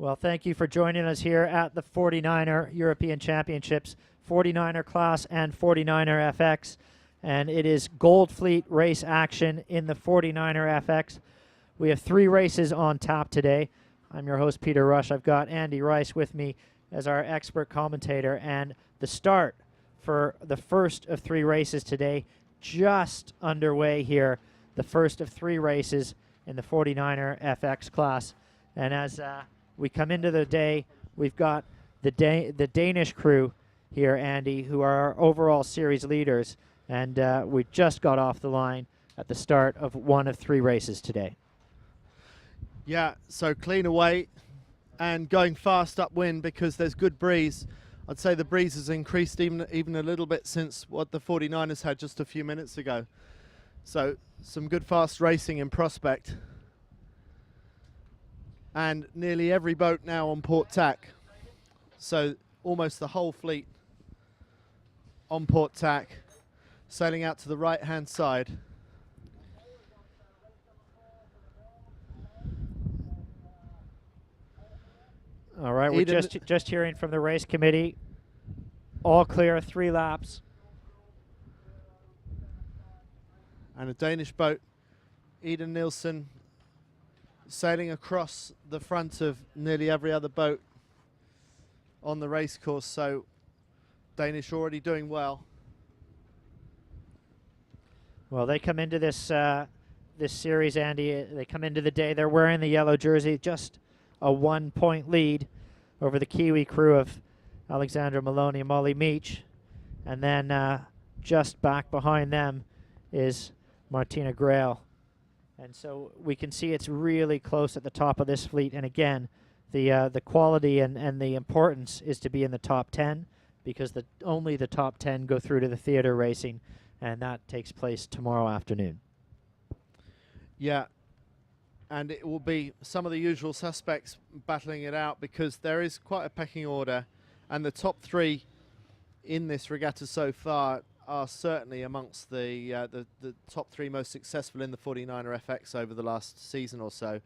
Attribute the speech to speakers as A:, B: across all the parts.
A: Well, thank you for joining us here at the 49er European Championships, 49er class and 49er FX. And it is Gold Fleet race action in the 49er FX. We have 3 races on tap today. I'm your host, Peter Rush. I've got Andy Rice with me as our expert commentator. And the start for the first of 3 races today, just underway here. The first of 3 races in the 49er FX class. And as we come into the day, we've got the Danish crew here, Andy, who are our overall series leaders. And we just got off the line at the start of 1 of 3 races today.
B: Yeah, so clean away and going fast upwind because there's good breeze. I'd say the breeze has increased even a little bit since what the 49ers had just a few minutes ago. So some good fast racing in prospect. And nearly every boat now on port tack. So almost the whole fleet on port tack, sailing out to the right-hand side.
A: All right, we're just hearing from the race committee. All clear, 3 laps.
B: And a Danish boat, Eden Nielsen, sailing across the front of nearly every other boat on the race course. So Danish already doing well.
A: Well, they come into this this series, Andy. They come into the day. They're wearing the yellow jersey, just a 1-point lead over the Kiwi crew of Alexandra Maloney and Molly Meach. And then just back behind them is Martina Grail. And so we can see it's really close at the top of this fleet. And again, the quality and the importance is to be in the top 10 because only the top 10 go through to the theater racing, and that takes place tomorrow afternoon.
B: Yeah. And it will be some of the usual suspects battling it out because there is quite a pecking order, and the top 3 in this regatta so far are certainly amongst the top 3 most successful in the 49er FX over the last season or so.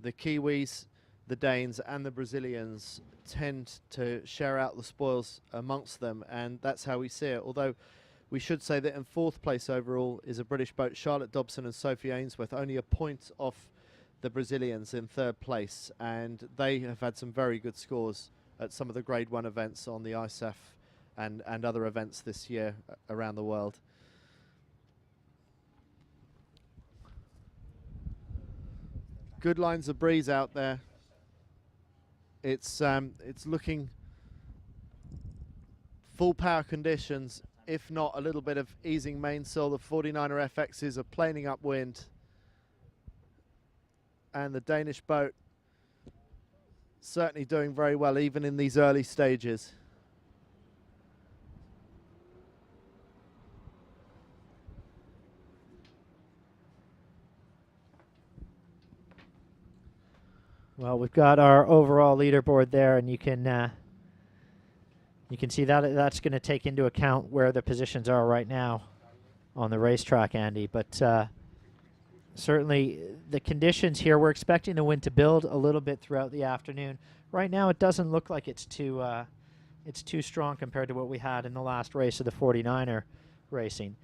B: The Kiwis, the Danes and the Brazilians tend to share out the spoils amongst them, and that's how we see it. Although we should say that in 4th place overall is a British boat, Charlotte Dobson and Sophie Ainsworth, only a point off the Brazilians in 3rd place, and they have had some very good scores at some of the Grade 1 events on the ISEF and other events this year around the world. Good lines of breeze out there. It's looking full power conditions, if not a little bit of easing mainsail. The 49er FXs are planing upwind, and the Danish boat certainly doing very well even in these early stages.
A: Well, we've got our overall leaderboard there, and you can see that that's going to take into account where the positions are right now on the racetrack, Andy. But certainly the conditions here, we're expecting the wind to build a little bit throughout the afternoon. Right now, it doesn't look like it's too strong compared to what we had in the last race of the 49er racing.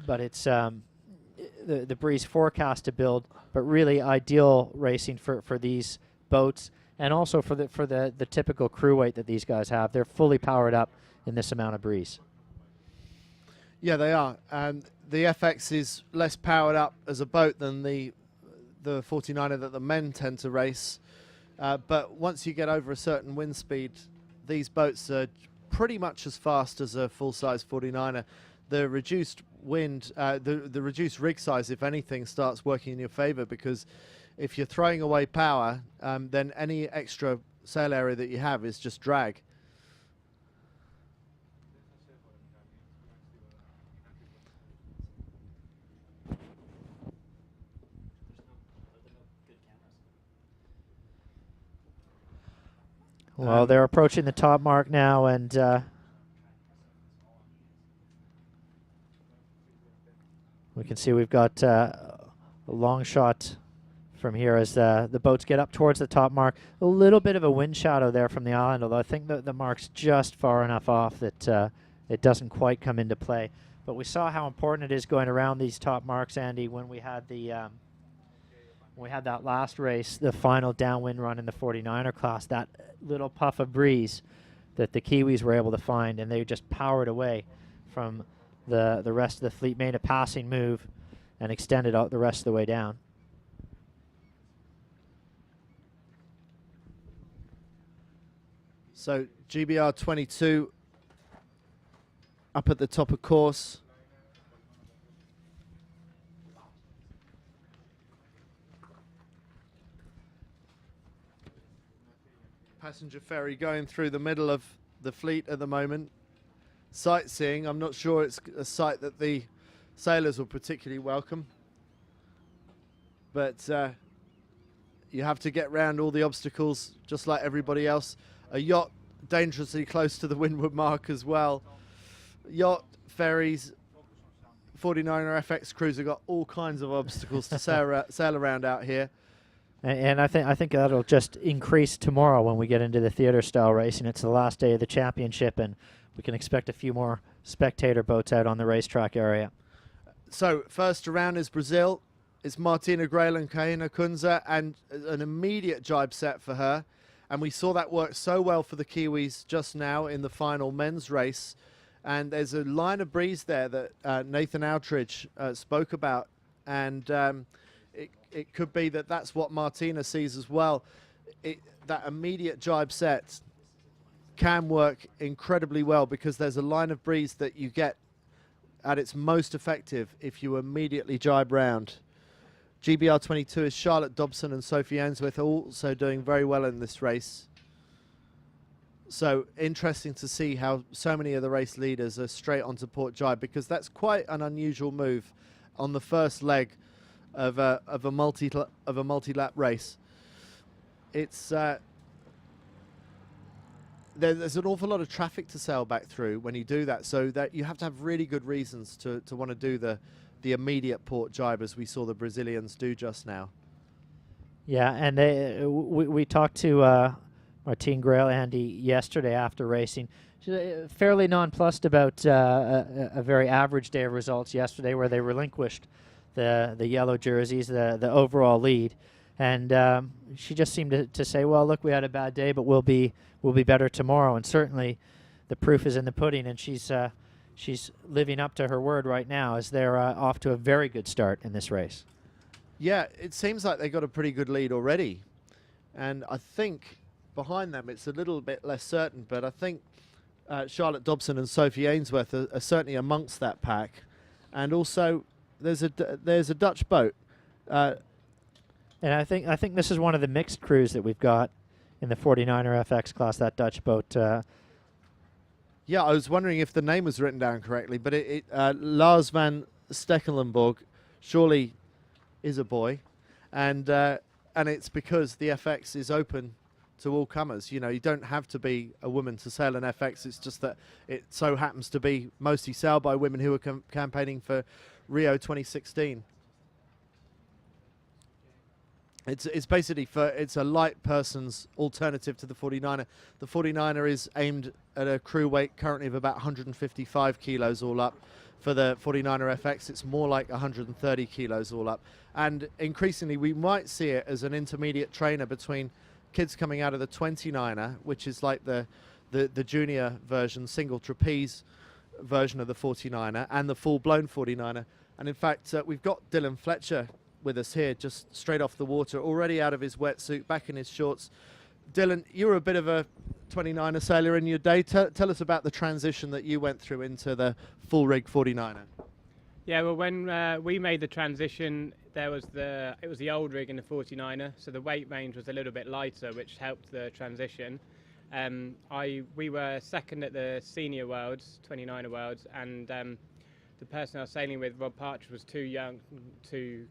A: But it's the breeze forecast to build, but really ideal racing for these boats, and also for the typical crew weight that these guys have. They're fully powered up in this amount of breeze.
B: Yeah, they are. And the FX is less powered up as a boat than the 49er that the men tend to race. But once you get over a certain wind speed, these boats are pretty much as fast as a full-size 49er. The reduced wind, the reduced rig size, if anything, starts working in your favor, because if you're throwing away power, then any extra sail area that you have is just drag.
A: Well, they're approaching the top mark now, and we can see we've got a long shot from here as the boats get up towards the top mark. A little bit of a wind shadow there from the island, although I think that the mark's just far enough off that it doesn't quite come into play. But we saw how important it is going around these top marks, Andy, when we had that last race, the final downwind run in the 49er class, that little puff of breeze that the Kiwis were able to find, and they just powered away from the rest of the fleet, made a passing move, and extended out the rest of the way down.
B: So GBR 22 up at the top of course. Passenger ferry going through the middle of the fleet at the moment. Sightseeing, I'm not sure it's a sight that the sailors will particularly welcome. But you have to get round all the obstacles just like everybody else. A yacht dangerously close to the windward mark as well. Yacht, ferries, 49er FX crews have got all kinds of obstacles to sail around out here.
A: And I think that'll just increase tomorrow when we get into the theater style racing. It's the last day of the championship, and we can expect a few more spectator boats out on the racetrack area.
B: So first around is Brazil. It's Martina Grail and Kahina Kunze, and an immediate jibe set for her. And we saw that work so well for the Kiwis just now in the final men's race. And there's a line of breeze there that Nathan Outridge spoke about. And it could be that that's what Martina sees as well. That immediate jibe set can work incredibly well because there's a line of breeze that you get at its most effective if you immediately jibe round. GBR 22 is Charlotte Dobson and Sophie Ainsworth also doing very well in this race. So interesting to see how so many of the race leaders are straight onto port jibe, because that's quite an unusual move on the first leg of a multi-lap race. It's there's an awful lot of traffic to sail back through when you do that, so that you have to have really good reasons to want to do the immediate port jibe, as we saw the Brazilians do just now.
A: Yeah, and we talked to Martine Grail, Andy, yesterday after racing. She's fairly nonplussed about a very average day of results yesterday, where they relinquished the yellow jerseys, the overall lead, and she just seemed to say, well, look, we had a bad day, but we'll be better tomorrow. And certainly the proof is in the pudding, and she's living up to her word right now, as they're off to a very good start in this race.
B: Yeah, it seems like they got a pretty good lead already, and I think behind them it's a little bit less certain, but I think Charlotte Dobson and Sophie Ainsworth are certainly amongst that pack. And also there's a Dutch boat,
A: and I think this is one of the mixed crews that we've got in the 49er FX class, that Dutch boat.
B: Yeah, I was wondering if the name was written down correctly, but Lars van Stekelenborg surely is a boy, and it's because the FX is open to all comers. You know, you don't have to be a woman to sail an FX. It's just that it so happens to be mostly sailed by women who are campaigning for Rio 2016. It's basically it's a light person's alternative to the 49er. The 49er is aimed at a crew weight currently of about 155 kilos all up. For the 49er FX, it's more like 130 kilos all up. And increasingly, we might see it as an intermediate trainer between kids coming out of the 29er, which is like the junior version, single trapeze version of the 49er, and the full-blown 49er. And in fact, we've got Dylan Fletcher with us here, just straight off the water, already out of his wetsuit, back in his shorts. Dylan, you were a bit of a 29er sailor in your day. Tell us about the transition that you went through into the full rig 49er.
C: Yeah, well, when we made the transition, it was the old rig in the 49er, so the weight range was a little bit lighter, which helped the transition. We were second at the senior worlds, 29er worlds, and the person I was sailing with, Rob Partridge, was too young to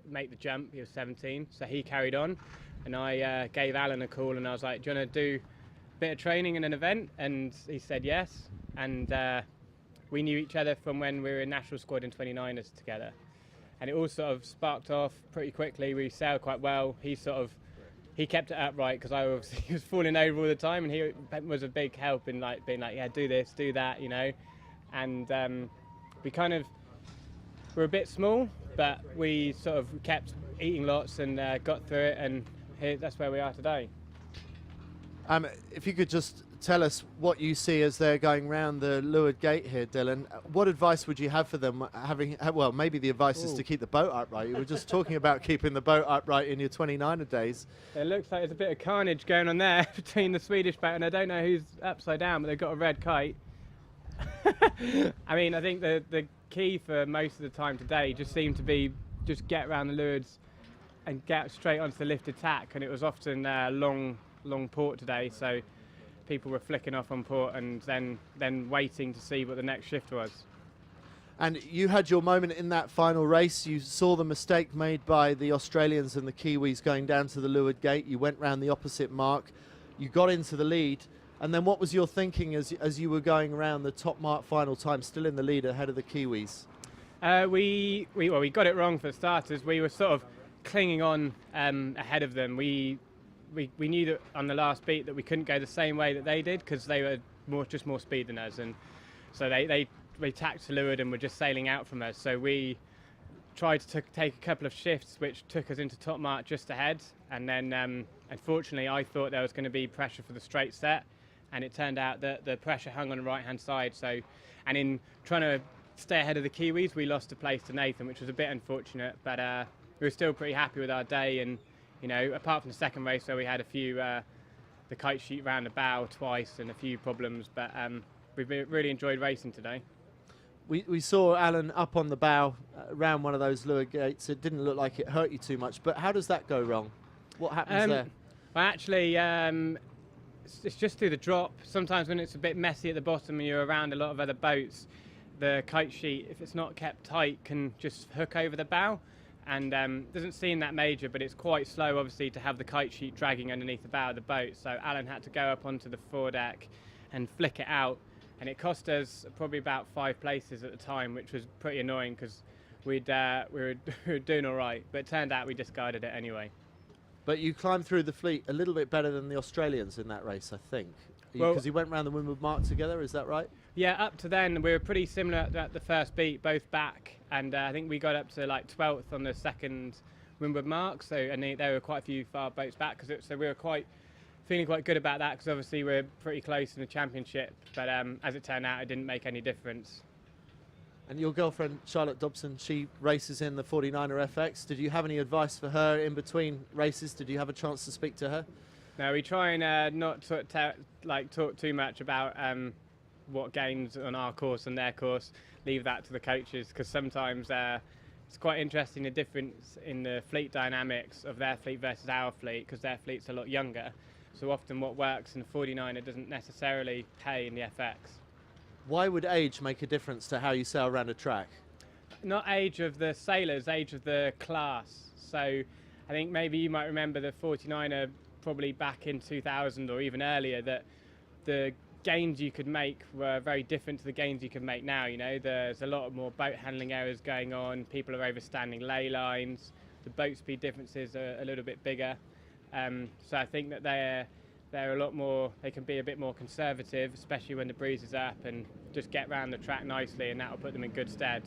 C: make the jump. He was 17, so he carried on, and I gave Alan a call, and I was like, do you want to do a bit of training in an event? And he said yes, and we knew each other from when we were in national squad in 29ers together. and it all sort of sparked off pretty quickly. We sailed quite well. He kept it upright because I obviously was falling over all the time, and he was a big help in like being like, yeah, do this, do that, you know. And we kind of were a bit small, but we sort of kept eating lots and got through it, and that's where we are today.
B: If you could just tell us what you see as they're going round the leeward gate here, Dylan. What advice would you have for them? Well, maybe the advice is to keep the boat upright. You were just talking about keeping the boat upright in your 29er days.
C: It looks like there's a bit of carnage going on there between the Swedish boat, and I don't know who's upside down, but they've got a red kite. I mean, I think the key for most of the time today just seemed to be just get around the lewards and get straight onto the lifted tack, and it was often long port today, so people were flicking off on port and then waiting to see what the next shift was.
B: And you had your moment in that final race. You saw the mistake made by the Australians and the Kiwis going down to the leeward gate. You went round the opposite mark. You got into the lead. And then what was your thinking as you were going around the top mark final time, still in the lead ahead of the Kiwis?
C: We got it wrong for starters. We were sort of clinging on ahead of them. We knew that on the last beat that we couldn't go the same way that they did because they were more speed than us, and so they tacked to leeward and were just sailing out from us. So we tried to take a couple of shifts which took us into top mark just ahead, and then unfortunately I thought there was going to be pressure for the straight set, and it turned out that the pressure hung on the right hand side. So, and in trying to stay ahead of the Kiwis, we lost a place to Nathan, which was a bit unfortunate, but we were still pretty happy with our day. And you know, apart from the second race where we had a few, the kite sheet round the bow twice and a few problems, but we've really enjoyed racing today.
B: We saw Alan up on the bow around one of those leeward gates. It didn't look like it hurt you too much, but how does that go wrong? What happens there?
C: Well, actually, it's just through the drop. Sometimes when it's a bit messy at the bottom and you're around a lot of other boats, the kite sheet, if it's not kept tight, can just hook over the bow. And doesn't seem that major, but it's quite slow, obviously, to have the kite sheet dragging underneath the bow of the boat. So Alan had to go up onto the foredeck and flick it out, and it cost us probably about 5 places at the time, which was pretty annoying because we were doing all right, but it turned out we discarded it anyway.
B: But you climbed through the fleet a little bit better than the Australians in that race, I think, because you went round the windward mark together. Is that right?
C: Yeah, up to then we were pretty similar at the first beat, both back, and I think we got up to like 12th on the second windward mark. So, and there were quite a few far boats back, so we were feeling quite good about that because obviously we're pretty close in the championship. But as it turned out, it didn't make any difference.
B: And your girlfriend Charlotte Dobson, she races in the 49er FX. Did you have any advice for her in between races? Did you have a chance to speak to her?
C: No, we try and not talk too much about what gains on our course and their course. Leave that to the coaches, because sometimes it's quite interesting the difference in the fleet dynamics of their fleet versus our fleet, because their fleet's a lot younger. So often what works in the 49er doesn't necessarily pay in the FX.
B: Why would age make a difference to how you sail around a track?
C: Not age of the sailors, age of the class. So I think maybe you might remember the 49er probably back in 2000 or even earlier, that the gains you could make were very different to the gains you can make now. You know, there's a lot more boat handling errors going on, people are overstanding ley lines, the boat speed differences are a little bit bigger. So I think that they're a lot more, they can be a bit more conservative, especially when the breeze is up, and just get round the track nicely, and that'll put them in good stead.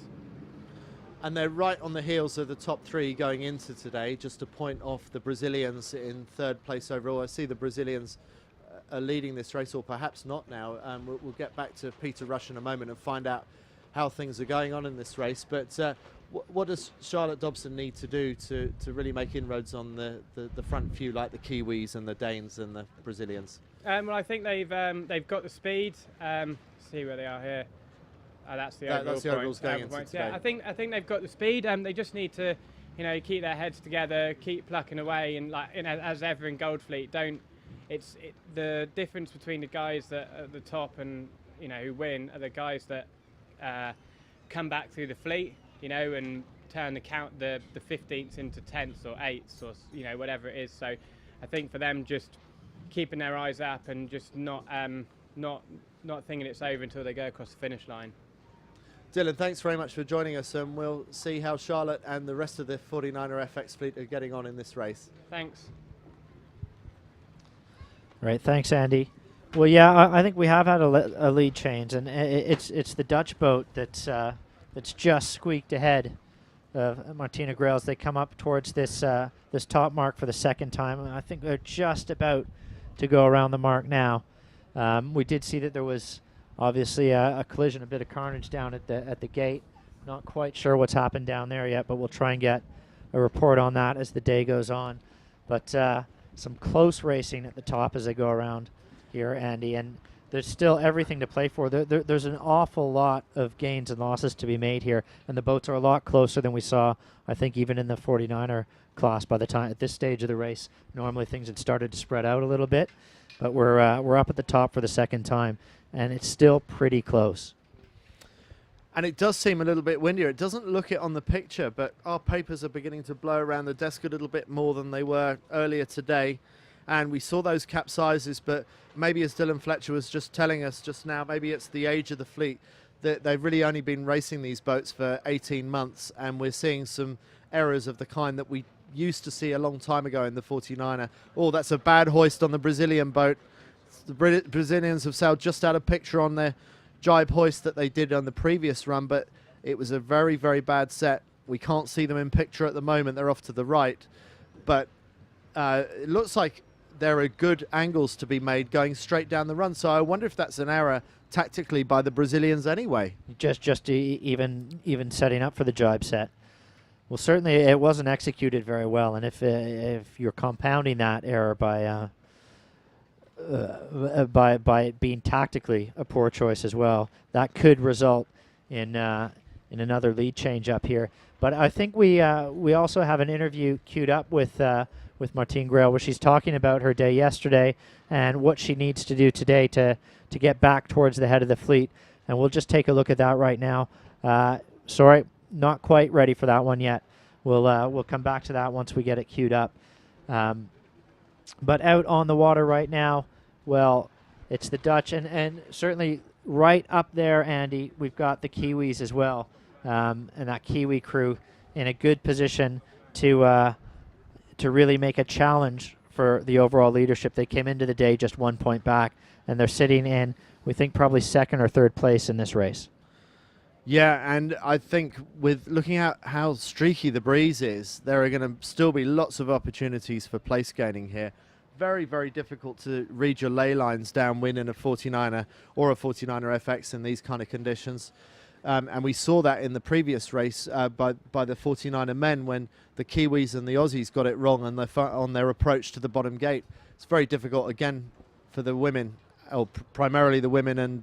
B: And they're right on the heels of the top 3 going into today, just a point off the Brazilians in 3rd place overall. I see the Brazilians are leading this race, or perhaps not now. We'll get back to Peter Rush in a moment and find out how things are going on in this race. But what does Charlotte Dobson need to do to really make inroads on the front few, like the Kiwis and the Danes and the Brazilians?
C: Well, I think they've got the speed. See where they are here. That's the
B: overalls going into today.
C: Yeah, I think they've got the speed. They just need to, keep their heads together, keep plucking away, and as ever in Goldfleet, the difference between the guys that are at the top and who win are the guys that come back through the fleet, and turn the 15ths into 10ths or 8ths or whatever it is. So I think for them, just keeping their eyes up and just not thinking it's over until they go across the finish line.
B: Dylan, thanks very much for joining us, and we'll see how Charlotte and the rest of the 49er FX fleet are getting on in this race.
C: Thanks.
A: Right, thanks, Andy. Well, yeah, I think we have had a lead change, and it's the Dutch boat that's just squeaked ahead of Martina Grails. They come up towards this this top mark for the second time, and I think they're just about to go around the mark now. We did see that there was obviously a collision, a bit of carnage down at the gate. Not quite sure what's happened down there yet, but we'll try and get a report on that as the day goes on. But some close racing at the top as they go around here, Andy, and there's still everything to play for. There's an awful lot of gains and losses to be made here, and the boats are a lot closer than we saw, I think, even in the 49er class by the time at this stage of the race. Normally things had started to spread out a little bit, but we're up at the top for the second time, and it's still pretty close.
B: And it does seem a little bit windier. It doesn't look it on the picture, but our papers are beginning to blow around the desk a little bit more than they were earlier today. And we saw those capsizes, but maybe, as Dylan Fletcher was just telling us just now, maybe it's the age of the fleet, that they've really only been racing these boats for 18 months, and we're seeing some errors of the kind that we used to see a long time ago in the 49er. Oh, that's a bad hoist on the Brazilian boat. The Brazilians have sailed just out of picture on their jibe hoist that they did on the previous run, but it was a very, very bad set. We can't see them in picture at the moment. They're off to the right, but it looks like there are good angles to be made going straight down the run. So I wonder if that's an error tactically by the Brazilians anyway.
A: Just even setting up for the jibe set. Well, certainly it wasn't executed very well, and if you're compounding that error by it being tactically a poor choice as well, that could result in another lead change up here. But I think we also have an interview queued up with Martine Grail, where she's talking about her day yesterday and what she needs to do today to get back towards the head of the fleet. And we'll just take a look at that right now. Sorry, not quite ready for that one yet. We'll come back to that once we get it queued up. But out on the water right now, well, it's the Dutch, and certainly right up there, Andy, we've got the Kiwis as well, and that Kiwi crew in a good position to really make a challenge for the overall leadership. They came into the day just 1 point back, and they're sitting in, we think, probably second or third place in this race.
B: Yeah, and I think with looking at how streaky the breeze is, there are going to still be lots of opportunities for place gaining here. Very, very difficult to read your ley lines downwind in a 49er or a 49er FX in these kind of conditions. And we saw that in the previous race by the 49er men, when the Kiwis and the Aussies got it wrong on their approach to the bottom gate. It's very difficult, again, for the women, or primarily the women and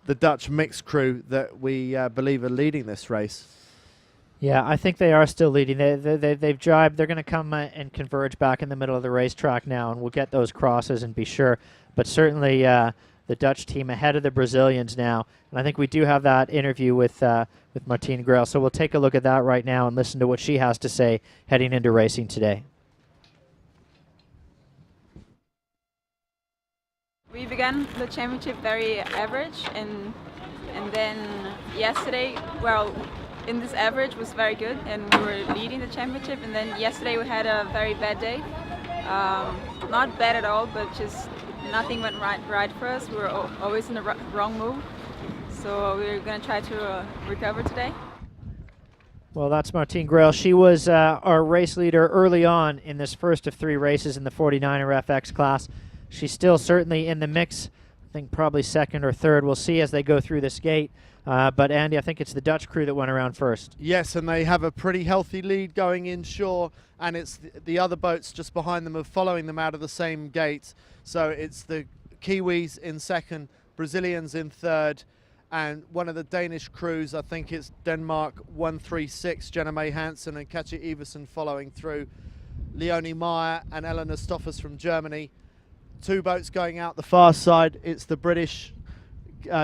B: the Dutch mixed crew that we believe are leading this race.
A: Yeah, I think they are still leading. They've jibed. They're going to come and converge back in the middle of the racetrack now, and we'll get those crosses and be sure. But certainly the Dutch team ahead of the Brazilians now. And I think we do have that interview with Martine Grail. So we'll take a look at that right now and listen to what she has to say heading into racing today.
D: We began the championship very average, and then yesterday, well, in this average was very good, and we were leading the championship. And then yesterday we had a very bad day, not bad at all, but just nothing went right for us. We were always in the wrong move, so we're going to try to recover today.
A: Well, that's Martine Grail. She was our race leader early on in this first of 3 races in the 49er FX class. She's still certainly in the mix. I think probably second or third. We'll see as they go through this gate. But Andy, I think it's the Dutch crew that went around first.
B: Yes, and they have a pretty healthy lead going inshore, and it's the other boats just behind them are following them out of the same gate. So it's the Kiwis in second, Brazilians in third, and one of the Danish crews, I think it's Denmark 136, Jenna May Hansen and Katja Iversen following through. Leonie Meyer and Eleanor Stoffers from Germany. 2 boats going out the far side. It's the British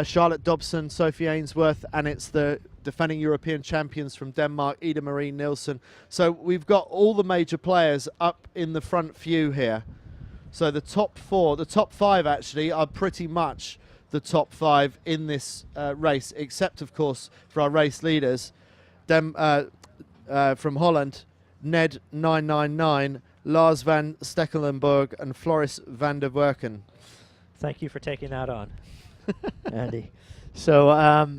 B: Charlotte Dobson, Sophie Ainsworth, and it's the defending European champions from Denmark, Ida Marie Nielsen. So we've got all the major players up in the front few here. So the top 4, the top 5 actually, are pretty much the top 5 in this race, except of course for our race leaders. From Holland, Ned 999, Lars van Stekelenburg and Floris van der Werken.
A: Thank you for taking that on, Andy. So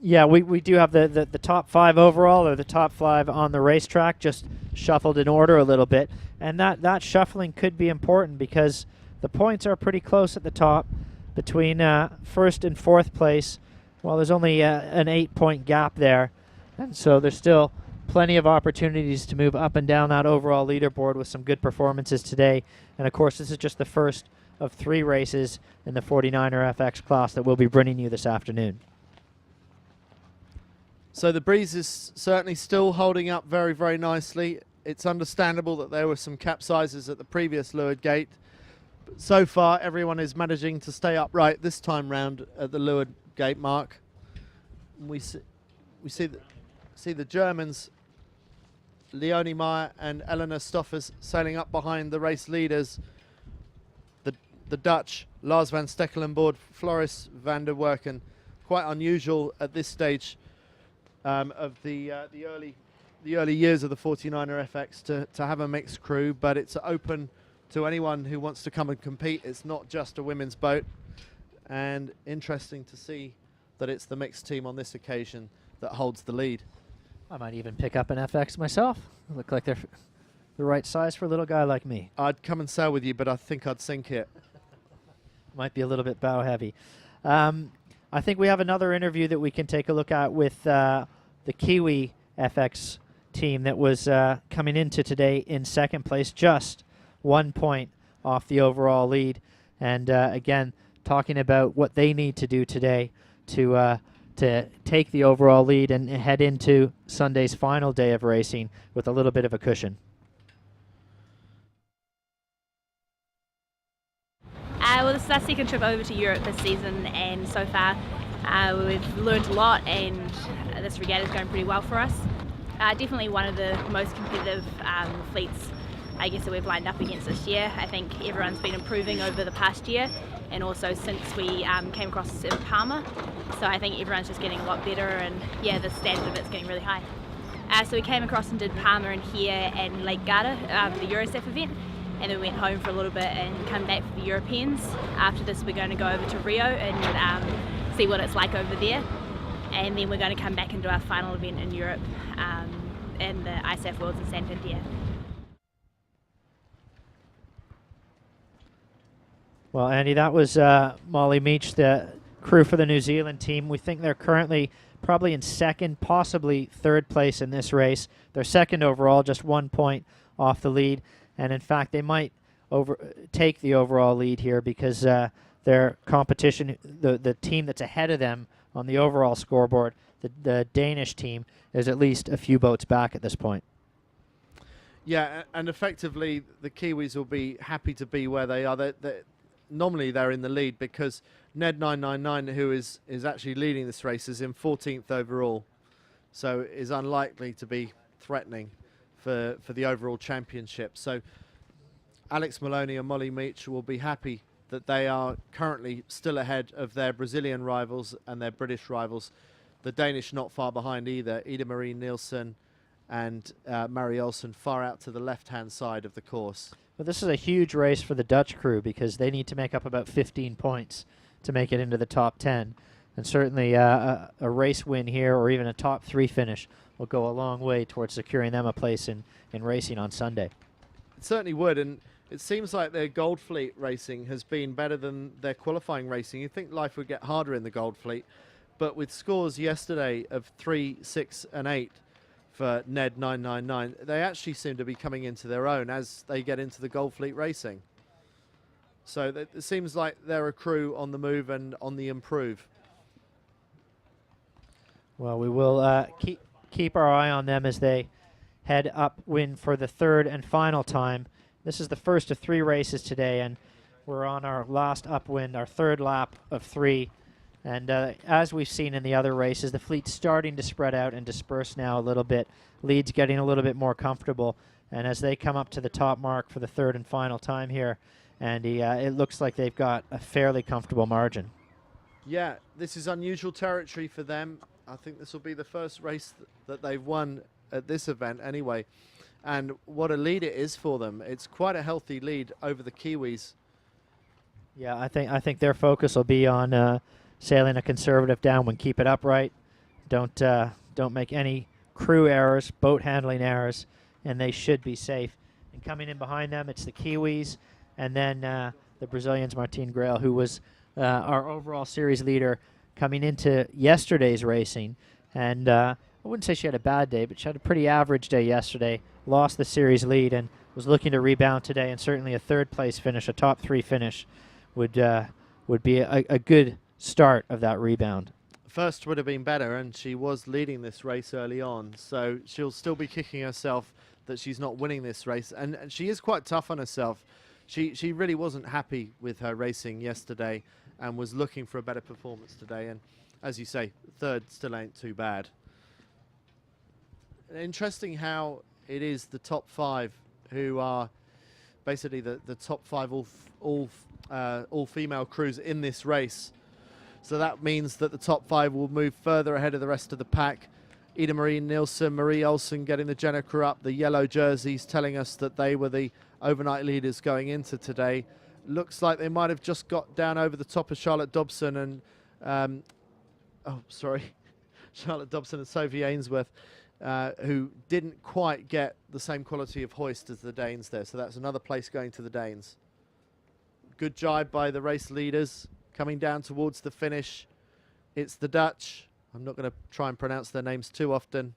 A: yeah, we do have the top 5 overall, or the top 5 on the racetrack, just shuffled in order a little bit. And that shuffling could be important because the points are pretty close at the top between first and fourth place. Well, there's only an 8-point gap there. And so there's still plenty of opportunities to move up and down that overall leaderboard with some good performances today. And of course, this is just the first of 3 races in the 49er FX class that we'll be bringing you this afternoon.
B: So the breeze is certainly still holding up very, very nicely. It's understandable that there were some capsizes at the previous leeward gate. But so far, everyone is managing to stay upright this time round at the leeward gate mark. And we see the Germans, Leonie Meyer and Eleanor Stoffers, sailing up behind the race leaders. The Dutch, Lars van Stekelenburg, Floris van der Werken. Quite unusual at this stage of the early years of the 49er FX to have a mixed crew, but it's open to anyone who wants to come and compete. It's not just a women's boat, and interesting to see that it's the mixed team on this occasion that holds the lead.
A: I might even pick up an FX myself. They look like they're the right size for a little guy like me.
B: I'd come and sail with you, but I think I'd sink it.
A: Might be a little bit bow heavy. I think we have another interview that we can take a look at with the Kiwi FX team that was coming into today in second place, just 1 point off the overall lead. And again, talking about what they need to do today to take the overall lead and head into Sunday's final day of racing with a little bit of a cushion.
E: Well, this is our second trip over to Europe this season, and so far we've learned a lot, and this regatta is going pretty well for us. Definitely one of the most competitive fleets, I guess, that we've lined up against this year. I think everyone's been improving over the past year, and also since we came across in Palma. So I think everyone's just getting a lot better, and yeah, the standard of it's getting really high. So we came across and did Palma and here and Lake Garda, the Eurosef event, and then we went home for a little bit and come back for the Europeans. After this, we're going to go over to Rio and see what it's like over there, and then we're going to come back and do our final event in Europe and the ISAF Worlds in Santander.
A: Well, Andy, that was Molly Meach, the crew for the New Zealand team. We think they're currently probably in second, possibly third place in this race. They're second overall, just 1 point off the lead. And in fact, they might take the overall lead here because their competition, the team that's ahead of them on the overall scoreboard, the Danish team, is at least a few boats back at this point.
B: Yeah, and effectively the Kiwis will be happy to be where they are. Normally they're in the lead because Ned 999, who is actually leading this race, is in 14th overall, so is unlikely to be threatening for the overall championship. So Alex Maloney and Molly Meach will be happy that they are currently still ahead of their Brazilian rivals and their British rivals. The Danish not far behind either. Ida Marie Nielsen and Mary Olsen far out to the left-hand side of the course.
A: But this is a huge race for the Dutch crew because they need to make up about 15 points to make it into the top 10. And certainly a race win here or even a top 3 finish will go a long way towards securing them a place in racing on Sunday.
B: It certainly would, and it seems like their Gold Fleet racing has been better than their qualifying racing. You'd think life would get harder in the Gold Fleet, but with scores yesterday of 3, 6 and 8 for Ned 999, they actually seem to be coming into their own as they get into the Gold Fleet racing. So it seems like they're a crew on the move and on the improve.
A: Well, we will keep our eye on them as they head upwind for the third and final time. This is the first of 3 races today, and we're on our last upwind, our third lap of 3. And as we've seen in the other races, the fleet's starting to spread out and disperse now a little bit. Lead's getting a little bit more comfortable. And as they come up to the top mark for the third and final time here, Andy, it looks like they've got a fairly comfortable margin.
B: Yeah, this is unusual territory for them. I think this will be the first race that they've won at this event anyway. And what a lead it is for them. It's quite a healthy lead over the Kiwis.
A: Yeah, I think their focus will be on sailing a conservative downwind, keep it upright, don't make any crew errors, boat handling errors, and they should be safe. And coming in behind them, it's the Kiwis, and then the Brazilians, Martine Grail, who was our overall series leader coming into yesterday's racing. And I wouldn't say she had a bad day, but she had a pretty average day yesterday, lost the series lead, and was looking to rebound today, and certainly a third place finish, a top 3 finish, would be a good start of that rebound.
B: First would have been better, and she was leading this race early on, so she'll still be kicking herself that she's not winning this race. And she is quite tough on herself. She really wasn't happy with her racing yesterday and was looking for a better performance today. And as you say, third still ain't too bad. Interesting how it is the top 5 who are basically the top 5 all female crews in this race. So that means that the top 5 will move further ahead of the rest of the pack. Ida Marie Nielsen, Marie Olsen getting the Jenna crew up, the yellow jerseys telling us that they were the overnight leaders going into today. Looks like they might have just got down over the top of Charlotte Dobson and Charlotte Dobson and Sophie Ainsworth, who didn't quite get the same quality of hoist as the Danes there. So that's another place going to the Danes. Good jibe by the race leaders coming down towards the finish. It's the Dutch. I'm not going to try and pronounce their names too often,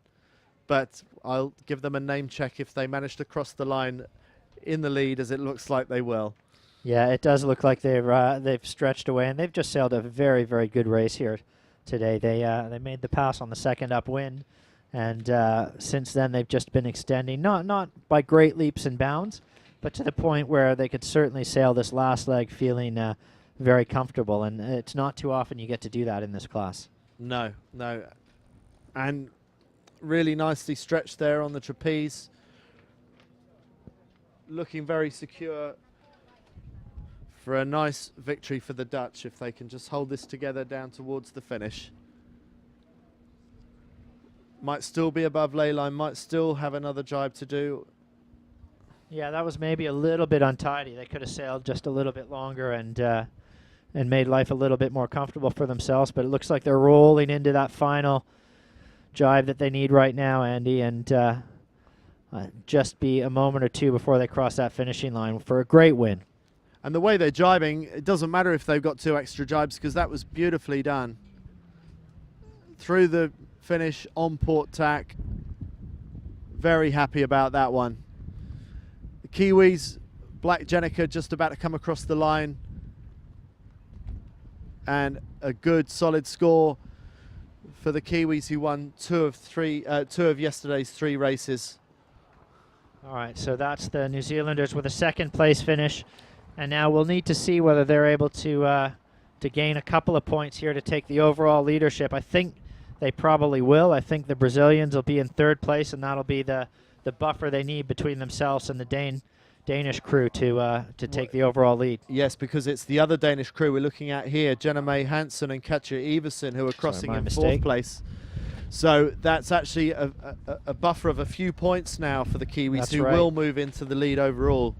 B: but I'll give them a name check if they manage to cross the line in the lead, as it looks like they will.
A: Yeah, it does look like they've stretched away, and they've just sailed a very, very good race here today. They made the pass on the second upwind, and since then they've just been extending, not by great leaps and bounds, but to the point where they could certainly sail this last leg feeling very comfortable, and it's not too often you get to do that in this class.
B: No. And really nicely stretched there on the trapeze. Looking very secure for a nice victory for the Dutch if they can just hold this together down towards the finish. Might still be above ley line, might still have another jibe to do.
A: Yeah, that was maybe a little bit untidy. They could have sailed just a little bit longer and made life a little bit more comfortable for themselves, but it looks like they're rolling into that final jibe that they need right now, Andy, and just be a moment or two before they cross that finishing line for a great win.
B: And the way they're jibing, it doesn't matter if they've got 2 extra jibes, because that was beautifully done. Through the finish on port tack. Very happy about that one. The Kiwis, Black Jenica just about to come across the line. And a good solid score for the Kiwis, who won 2 of yesterday's 3 races.
A: All right, so that's the New Zealanders with a second place finish, and now we'll need to see whether they're able to gain a couple of points here to take the overall leadership. I think they probably will. I think the Brazilians will be in third place, and that'll be the buffer they need between themselves and the Danish crew to take the overall lead.
B: Yes, because it's the other Danish crew we're looking at here, Jenna May Hansen and Katja Iversen, who are crossing in fourth place. So that's actually a buffer of a few points now for the Kiwis, who will move into the lead overall.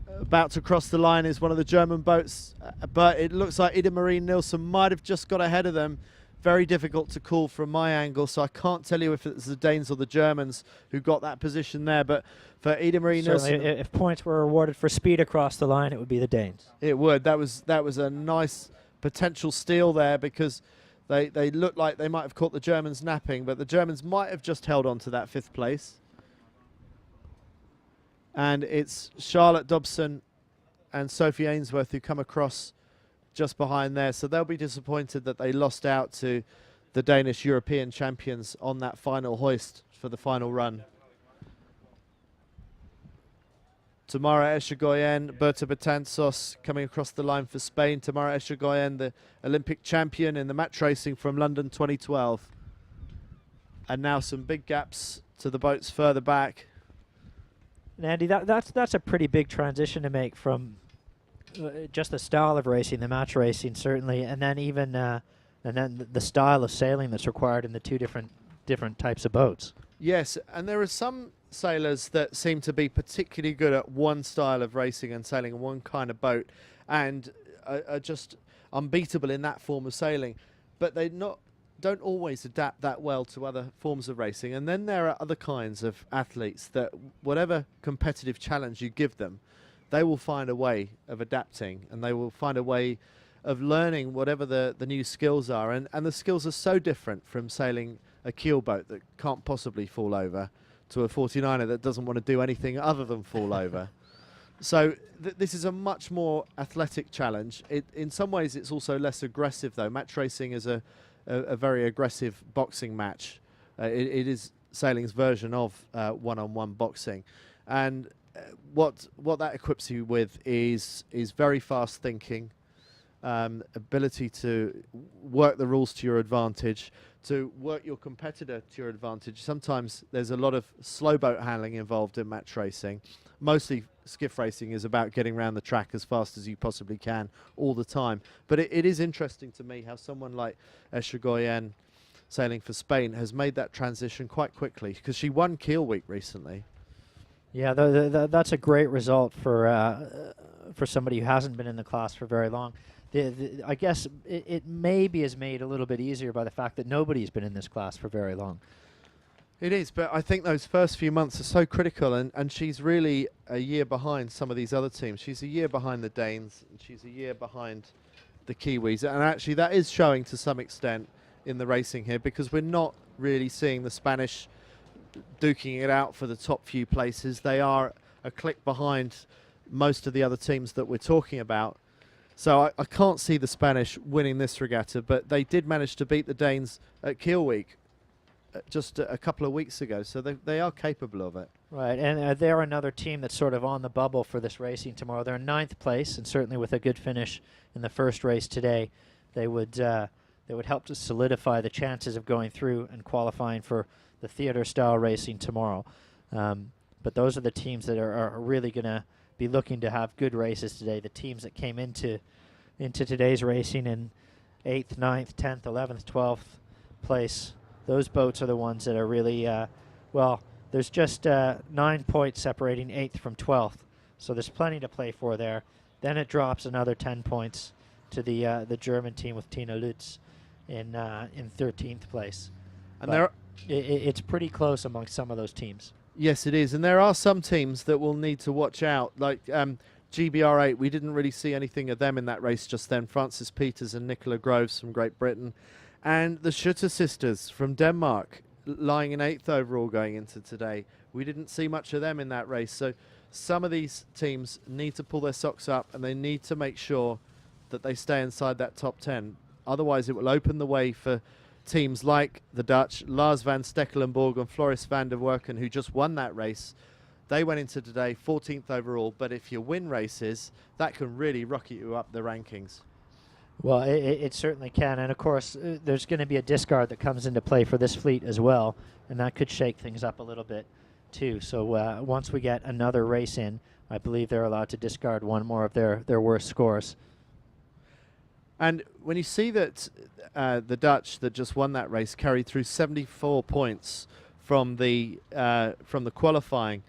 B: About to cross the line is one of the German boats, but it looks like Ida Marie Nielsen might have just got ahead of them. Very difficult to call from my angle, so I can't tell you if it's the Danes or the Germans who got that position there. But for Ida Marie Nielsen,
A: if points were awarded for speed across the line, it would be the Danes.
B: It would. That was a nice potential steal there, because they looked like they might have caught the Germans napping, but the Germans might have just held on to that 5th place. And it's Charlotte Dobson and Sophie Ainsworth who come across just behind there. So they'll be disappointed that they lost out to the Danish European champions on that final hoist for the final run. Tamara Echegoyen, Berta Betanzos coming across the line for Spain. Tamara Echegoyen, the Olympic champion in the match racing from London 2012. And now some big gaps to the boats further back.
A: And Andy, that's a pretty big transition to make from just the style of racing, the match racing certainly, and then even and then the style of sailing that's required in the two different types of boats.
B: Yes, and there are some sailors that seem to be particularly good at one style of racing and sailing one kind of boat, and are just unbeatable in that form of sailing, but they don't always adapt that well to other forms of racing. And then there are other kinds of athletes that whatever competitive challenge you give them, they will find a way of adapting, and they will find a way of learning whatever the new skills are. And the skills are so different from sailing a keel boat that can't possibly fall over to a 49er that doesn't want to do anything other than fall over. So this is a much more athletic challenge. In some ways it's also less aggressive though. Match racing is a very aggressive boxing match. It is sailing's version of one-on-one boxing. And what that equips you with is very fast thinking, ability to work the rules to your advantage, to work your competitor to your advantage. Sometimes there's a lot of slow boat handling involved in match racing. Mostly skiff racing is about getting around the track as fast as you possibly can all the time. But it is interesting to me how someone like Echegoyen, sailing for Spain, has made that transition quite quickly, because she won Keel Week recently.
A: Yeah, that's a great result for somebody who hasn't been in the class for very long. I guess it maybe is made a little bit easier by the fact that nobody's been in this class for very long.
B: It is, but I think those first few months are so critical, and she's really a year behind some of these other teams. She's a year behind the Danes, and she's a year behind the Kiwis, and actually that is showing to some extent in the racing here, because we're not really seeing the Spanish duking it out for the top few places. They are a click behind most of the other teams that we're talking about. So I can't see the Spanish winning this regatta, but they did manage to beat the Danes at Keel Week just a couple of weeks ago, so they are capable of it.
A: Right, and they're another team that's sort of on the bubble for this racing tomorrow. They're in 9th place, and certainly with a good finish in the first race today, they would help to solidify the chances of going through and qualifying for the theater-style racing tomorrow. But those are the teams that are really going to be looking to have good races today. The teams that came into today's racing in 8th, 9th, 10th, 11th, 12th place, those boats are the ones that are really, well, there's just 9 points separating 8th from 12th, so there's plenty to play for there. Then it drops another 10 points to the German team with Tina Lutz in 13th place. And it's pretty close amongst some of those teams.
B: Yes, it is, and there are some teams that will need to watch out, like GBR8. We didn't really see anything of them in that race just then. Frances Peters and Nicola Groves from Great Britain, and the Schutter sisters from Denmark, lying in 8th overall going into today. We didn't see much of them in that race, so some of these teams need to pull their socks up, and they need to make sure that they stay inside that top 10. Otherwise, it will open the way for teams like the Dutch, Lars van Stekelenborg and Floris van der Werken, who just won that race. They went into today 14th overall, but if you win races, that can really rocket you up the rankings.
A: Well, it certainly can, and of course there's going to be a discard that comes into play for this fleet as well, and that could shake things up a little bit too. So once we get another race in, I believe they're allowed to discard one more of their worst scores.
B: And when you see that the Dutch that just won that race carried through 74 points from the qualifying,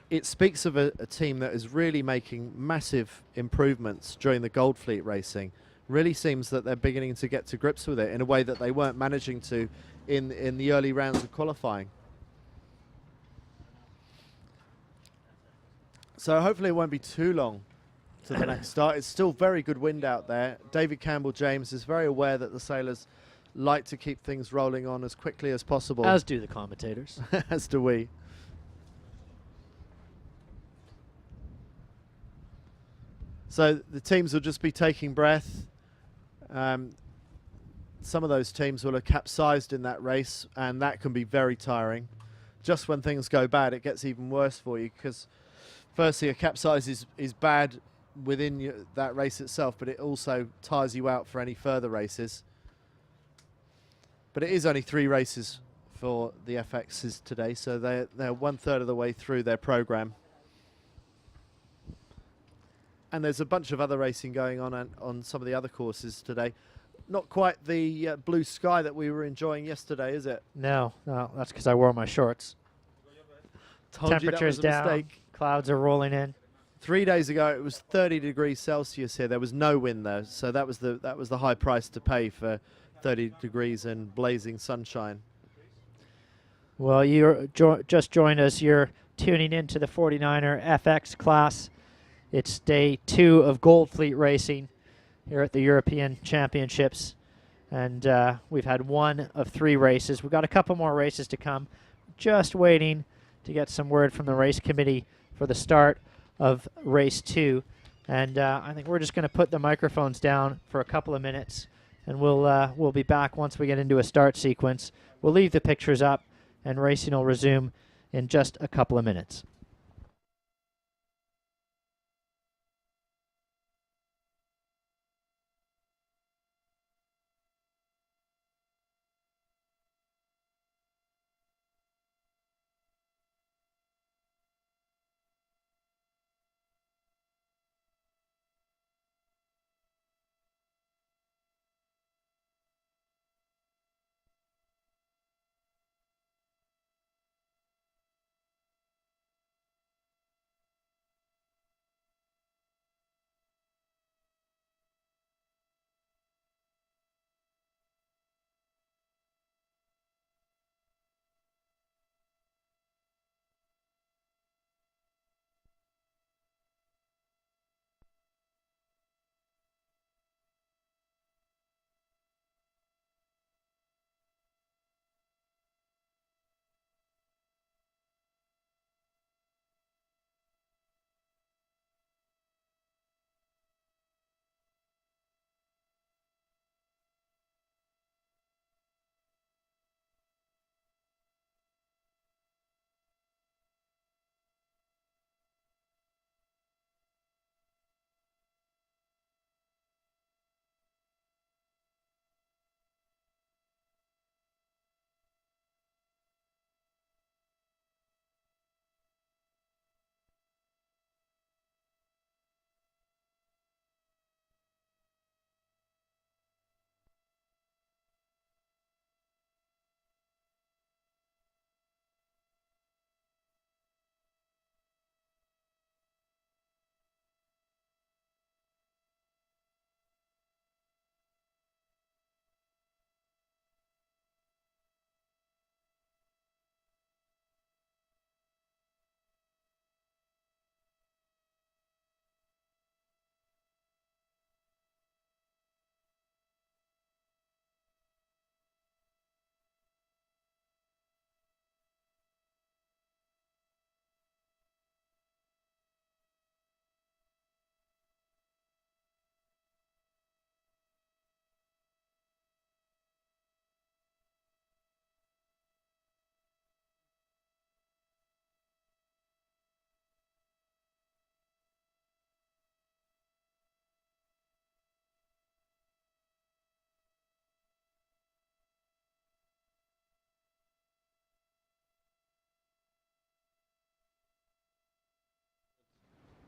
B: it speaks of a team that is really making massive improvements during the Gold Fleet racing. Really seems that they're beginning to get to grips with it in a way that they weren't managing to in the early rounds of qualifying. So hopefully it won't be too long to the next start. It's still very good wind out there. David Campbell-James is very aware that the sailors like to keep things rolling on as quickly as possible.
A: As do the commentators.
B: As do we. So the teams will just be taking breath. Some of those teams will have capsized in that race, and that can be very tiring. Just when things go bad, it gets even worse for you, because firstly, a capsize is bad within that race itself, but it also tires you out for any further races. But it is only 3 races for the FXs today, so they're 1/3 of the way through their program. And there's a bunch of other racing going on some of the other courses today. Not quite the blue sky that we were enjoying yesterday, is it?
A: No, that's because I wore my shorts.
B: Told you that
A: Temperature's
B: was a
A: down,
B: mistake.
A: clouds are rolling in.
B: 3 days ago, it was 30 degrees Celsius here. There was no wind though, so that was the high price to pay for 30 degrees and blazing sunshine.
A: Well, you just joined us. You're tuning into the 49er FX class. It's day 2 of Gold Fleet racing here at the European Championships. And we've had 1 of 3 races. We've got a couple more races to come. Just waiting to get some word from the race committee for the start of race 2. And I think we're just going to put the microphones down for a couple of minutes. And we'll be back once we get into a start sequence. We'll leave the pictures up, and racing will resume in just a couple of minutes.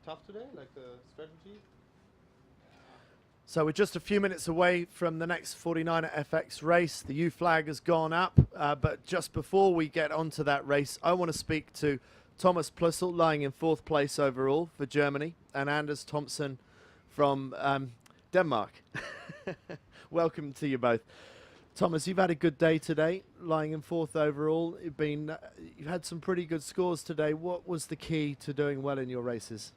F: Tough today, like the strategy?
B: So we're just a few minutes away from the next 49er FX race. The U flag has gone up, but just before we get onto that race, I want to speak to Thomas Plussel, lying in 4th place overall for Germany, and Anders Thompson from Denmark. Welcome to you both. Thomas, you've had a good day today, lying in 4th overall. You've had some pretty good scores today. What was the key to doing well in your races?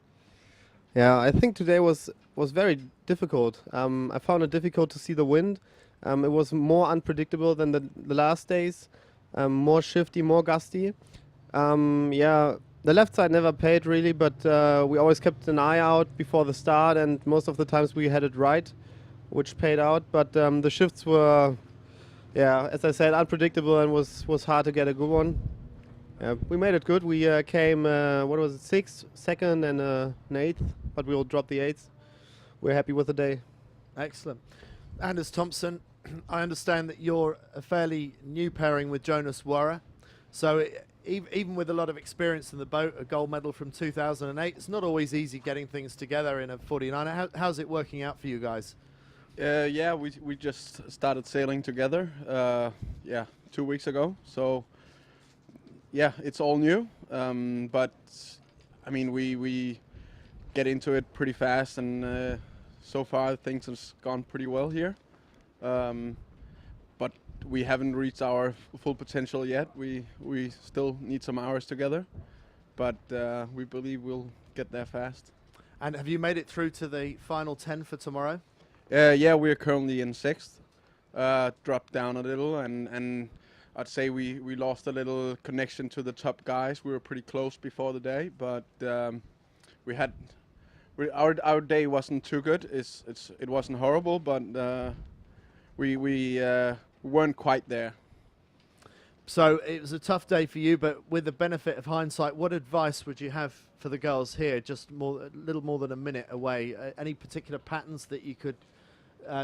F: Yeah, I think today was very difficult. I found it difficult to see the wind. It was more unpredictable than the last days, more shifty, more gusty. Yeah, the left side never paid really, but we always kept an eye out before the start, and most of the times we had it right, which paid out. But the shifts were, yeah, as I said, unpredictable, and was hard to get a good one. Yeah, we made it good. We came, what was it, 6th, 2nd, and an 8th, but we will drop the 8th. We're happy with the day.
B: Excellent. Anders Thompson, I understand that you're a fairly new pairing with Jonas Warrer. So even with a lot of experience in the boat, a gold medal from 2008, it's not always easy getting things together in a 49er. How's it working out for you guys?
G: Yeah, we just started sailing together. 2 weeks ago. So yeah, it's all new. But I mean, we get into it pretty fast, and so far things have gone pretty well here. But we haven't reached our full potential yet. We still need some hours together, but we believe we'll get there fast.
B: And have you made it through to the final 10 for tomorrow?
G: Yeah, we're currently in 6th. Dropped down a little, and I'd say we lost a little connection to the top guys. We were pretty close before the day, but our day wasn't too good. It wasn't horrible, but we weren't quite there.
B: So it was a tough day for you, but with the benefit of hindsight, what advice would you have for the girls here, just a little more than a minute away? Any particular patterns that you could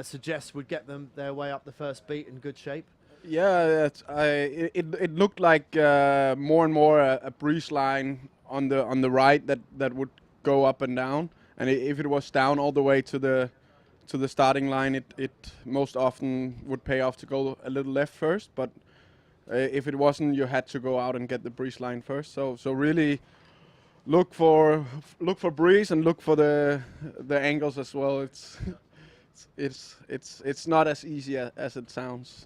B: suggest would get them their way up the first beat in good shape?
G: Yeah, it looked like more and more a breeze line on the right that would go up and down, and if it was down all the way to the starting line, it most often would pay off to go a little left first. But if it wasn't, you had to go out and get the breeze line first. So really look for breeze and look for the angles as well. It's not as easy as it sounds.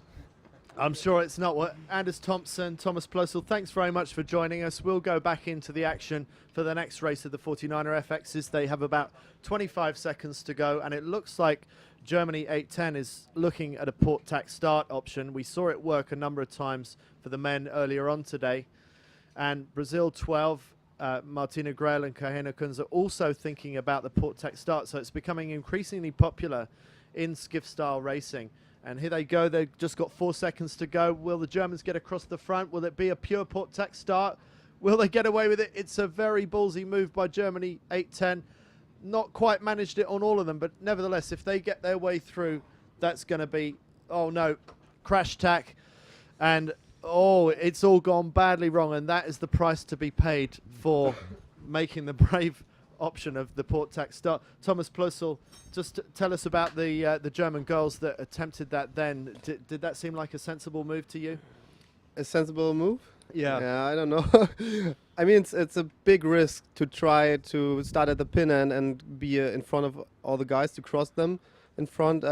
B: I'm sure it's not. What Anders Thompson, Thomas Plössl, thanks very much for joining us. We'll go back into the action for the next race of the 49er FXs. They have about 25 seconds to go, and it looks like Germany 810 is looking at a port tack start option. We saw it work a number of times for the men earlier on today. And Brazil 12, Martina Grail and Kahena Kunz are also thinking about the port tack start, so it's becoming increasingly popular in skiff style racing. And here they go. They've just got 4 seconds to go. Will the Germans get across the front? Will it be a pure port tack start? Will they get away with it? It's a very ballsy move by Germany 810. Not quite managed it on all of them, but nevertheless, if they get their way through, that's going to be, oh no, crash tack. And oh, it's all gone badly wrong. And that is the price to be paid for making the brave option of the port tack start. Thomas Plössl, just tell us about the German girls that attempted that then. Did that seem like a sensible move to you?
F: A sensible move?
B: Yeah.
F: I don't know. I mean, it's a big risk to try to start at the pin and be in front of all the guys to cross them in front.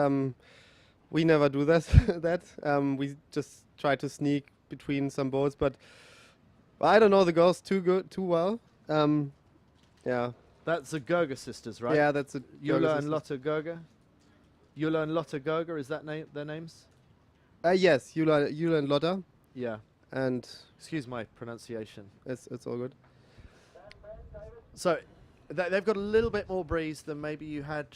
F: We never do that. We just try to sneak between some boats, but I don't know the girls too well. Yeah.
B: That's the Gerger sisters, right?
F: Yeah, that's a
B: Jula and Lotte Gerger. Jula and Lotte Gerger, is that their names?
F: Yes, Jula and Lotte.
B: Yeah.
F: And
B: excuse my pronunciation.
F: It's all good.
B: So they've got a little bit more breeze than maybe you had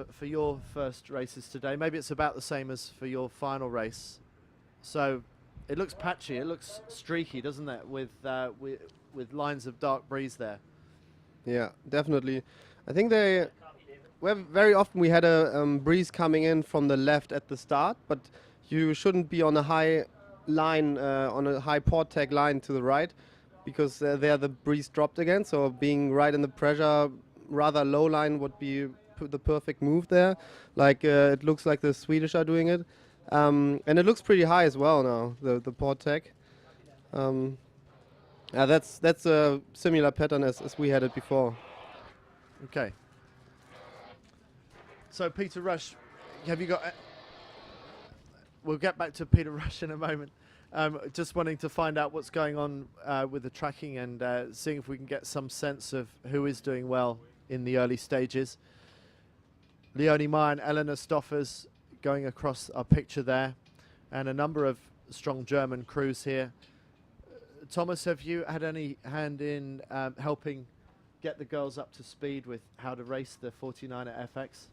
B: for your first races today. Maybe it's about the same as for your final race. So it looks patchy. It looks streaky, doesn't it? With lines of dark breeze there.
F: Yeah, definitely. I think very often we had a breeze coming in from the left at the start, but you shouldn't be on a high line, on a high port tack line to the right, because there the breeze dropped again. So being right in the pressure, rather low line would be the perfect move there. Like it looks like the Swedish are doing it, and it looks pretty high as well now. The port tack. Yeah, that's a similar pattern as we had it before.
B: Okay. So Peter Rush, have you got? We'll get back to Peter Rush in a moment. Just wanting to find out what's going on with the tracking and seeing if we can get some sense of who is doing well in the early stages. Leonie Meyer and Eleanor Stoffers going across our picture there, and a number of strong German crews here. Thomas, have you had any hand in helping get the girls up to speed with how to race the 49er FX?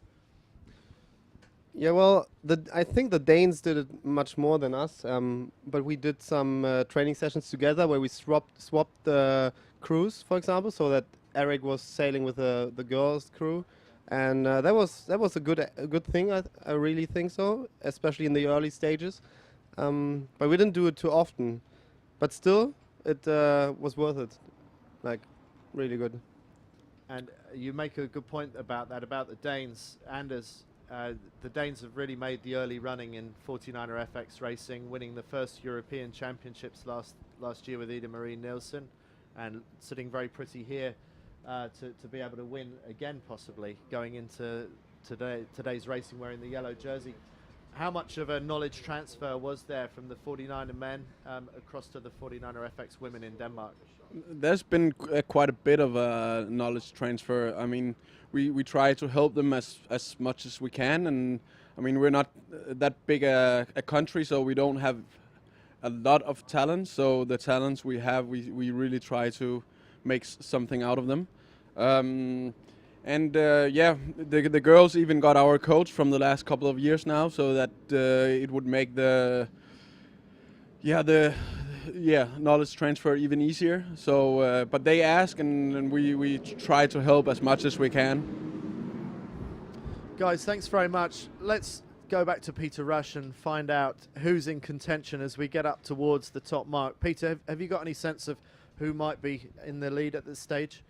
F: Yeah, well, I think the Danes did it much more than us, but we did some training sessions together where we swapped the crews, for example, so that Eric was sailing with the girls' crew, and that was a good thing. I really think so, especially in the early stages. But we didn't do it too often. But still, it was worth it. Like, really good.
B: And you make a good point about that, about the Danes. Anders, the Danes have really made the early running in 49er FX racing, winning the first European Championships last year with Ida Marie Nielsen, and sitting very pretty here to be able to win again, possibly going into today's racing wearing the yellow jersey. How much of a knowledge transfer was there from the 49er men across to the 49er FX women in Denmark?
G: There's been quite a bit of a knowledge transfer. I mean, we try to help them as much as we can, and I mean, we're not that big a country, so we don't have a lot of talent. So the talents we have, we really try to make something out of them. Yeah, the girls even got our coach from the last couple of years now, so that it would make the knowledge transfer even easier. So, but they ask, and we try to help as much as we can.
B: Guys, thanks very much. Let's go back to Peter Rush and find out who's in contention as we get up towards the top mark. Peter, have you got any sense of who might be in the lead at this stage?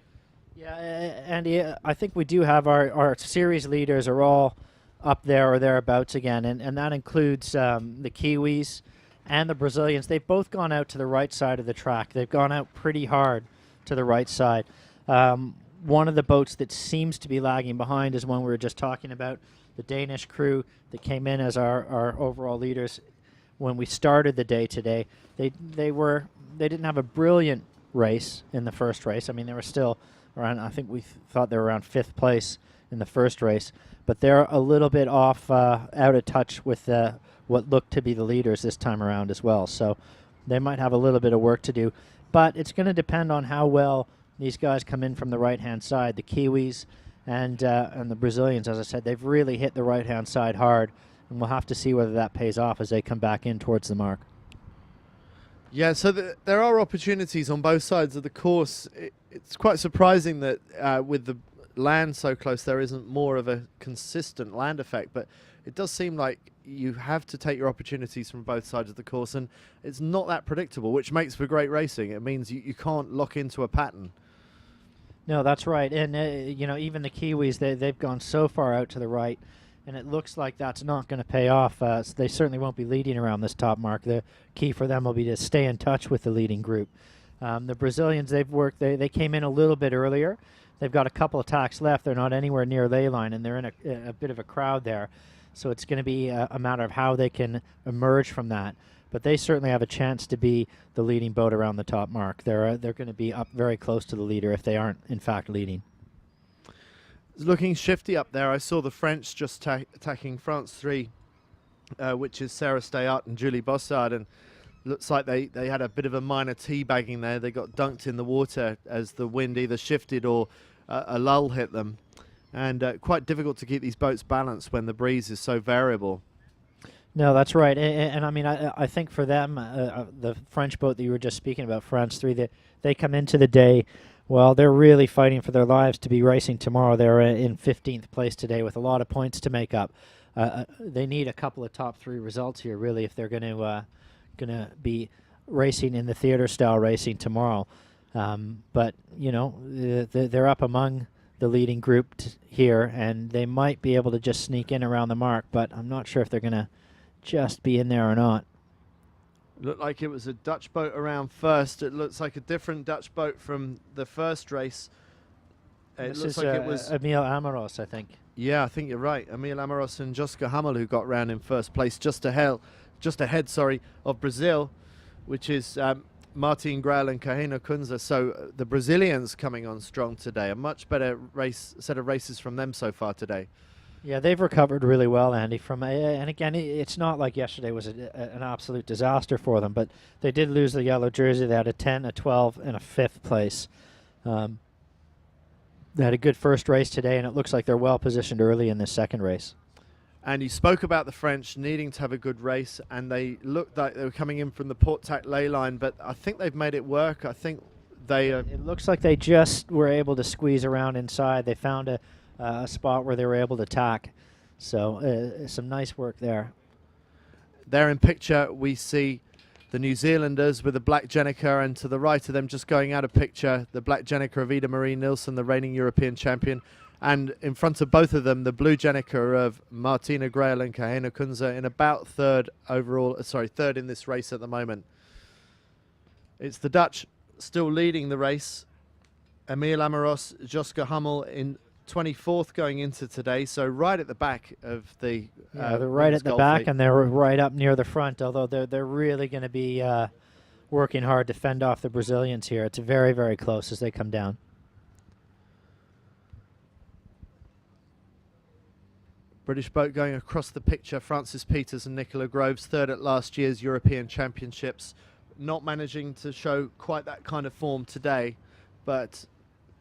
A: Yeah, Andy, I think we do have our series leaders are all up there or thereabouts again, and that includes the Kiwis and the Brazilians. They've both gone out to the right side of the track. They've gone out pretty hard to the right side. One of the boats that seems to be lagging behind is one we were just talking about, the Danish crew that came in as our overall leaders when we started the day today. They didn't have a brilliant race in the first race. I mean, they were still around, I think we thought they were around 5th place in the first race, but they're a little bit off, out of touch with what looked to be the leaders this time around as well. So they might have a little bit of work to do, but it's going to depend on how well these guys come in from the right-hand side. The Kiwis and the Brazilians, as I said, they've really hit the right-hand side hard, and we'll have to see whether that pays off as they come back in towards the mark.
B: Yeah, so there are opportunities on both sides of the course. It's quite surprising that with the land so close, there isn't more of a consistent land effect, but it does seem like you have to take your opportunities from both sides of the course, and it's not that predictable, which makes for great racing. It means you can't lock into a pattern.
A: No, that's right. And, you know, even the Kiwis, they've gone so far out to the right, and it looks like that's not going to pay off. So they certainly won't be leading around this top mark. The key for them will be to stay in touch with the leading group. The Brazilians, they came in a little bit earlier. They've got a couple of tacks left. They're not anywhere near ley line, and they're in a bit of a crowd there. So it's going to be a matter of how they can emerge from that. But they certainly have a chance to be the leading boat around the top mark. They're going to be up very close to the leader if they aren't, in fact, leading.
B: It's looking shifty up there. I saw the French just attacking France 3, which is Sarah Stayart and Julie Bossard, and looks like they had a bit of a minor teabagging there. They got dunked in the water as the wind either shifted or a lull hit them. And quite difficult to keep these boats balanced when the breeze is so variable.
A: No, that's right. And I mean, I think for them, the French boat that you were just speaking about, France 3, they come into the day, well, they're really fighting for their lives to be racing tomorrow. They're in 15th place today with a lot of points to make up. They need a couple of top 3 results here, really, if they're going to be racing in the theater style racing tomorrow. But, you know, they're up among the leading group here, and they might be able to just sneak in around the mark, but I'm not sure if they're going to just be in there or not.
B: Looked like it was a Dutch boat around first. It looks like a different Dutch boat from the first race. It looks like it was
A: Emil Amoros, I think.
B: Yeah, I think you're right. Emil Amoros and Joska Hummel who got round in first place, just ahead, of Brazil, which is Martin Grael and Kahina Kunze. So the Brazilians coming on strong today. A much better set of races from them so far today.
A: Yeah, they've recovered really well, Andy. And again, it's not like yesterday was an absolute disaster for them, but they did lose the yellow jersey. They had a 10, a 12, and a 5th place. They had a good first race today, and it looks like they're well positioned early in this second race.
B: And you spoke about the French needing to have a good race, and they looked like they were coming in from the port tack ley line, but I think they've made it work. I think they...
A: It looks like they just were able to squeeze around inside. They found a spot where they were able to tack. So some nice work there.
B: There in picture we see the New Zealanders with the black Jenica, and to the right of them, just going out of picture, the black Jenica of Ida Marie Nilsson, the reigning European champion. And in front of both of them, the blue Jenica of Martina Grael and Kahena Kunze in about third in this race at the moment. It's the Dutch still leading the race. Emil Amoros, Joske Hummel in 24th going into today, so right at the back of the
A: they're right at the back, and they're right up near the front, although they're really going to be working hard to fend off the Brazilians here. It's very, very close as they come down.
B: British boat going across the picture, Francis Peters and Nicola Groves, third at last year's European Championships. Not managing to show quite that kind of form today, but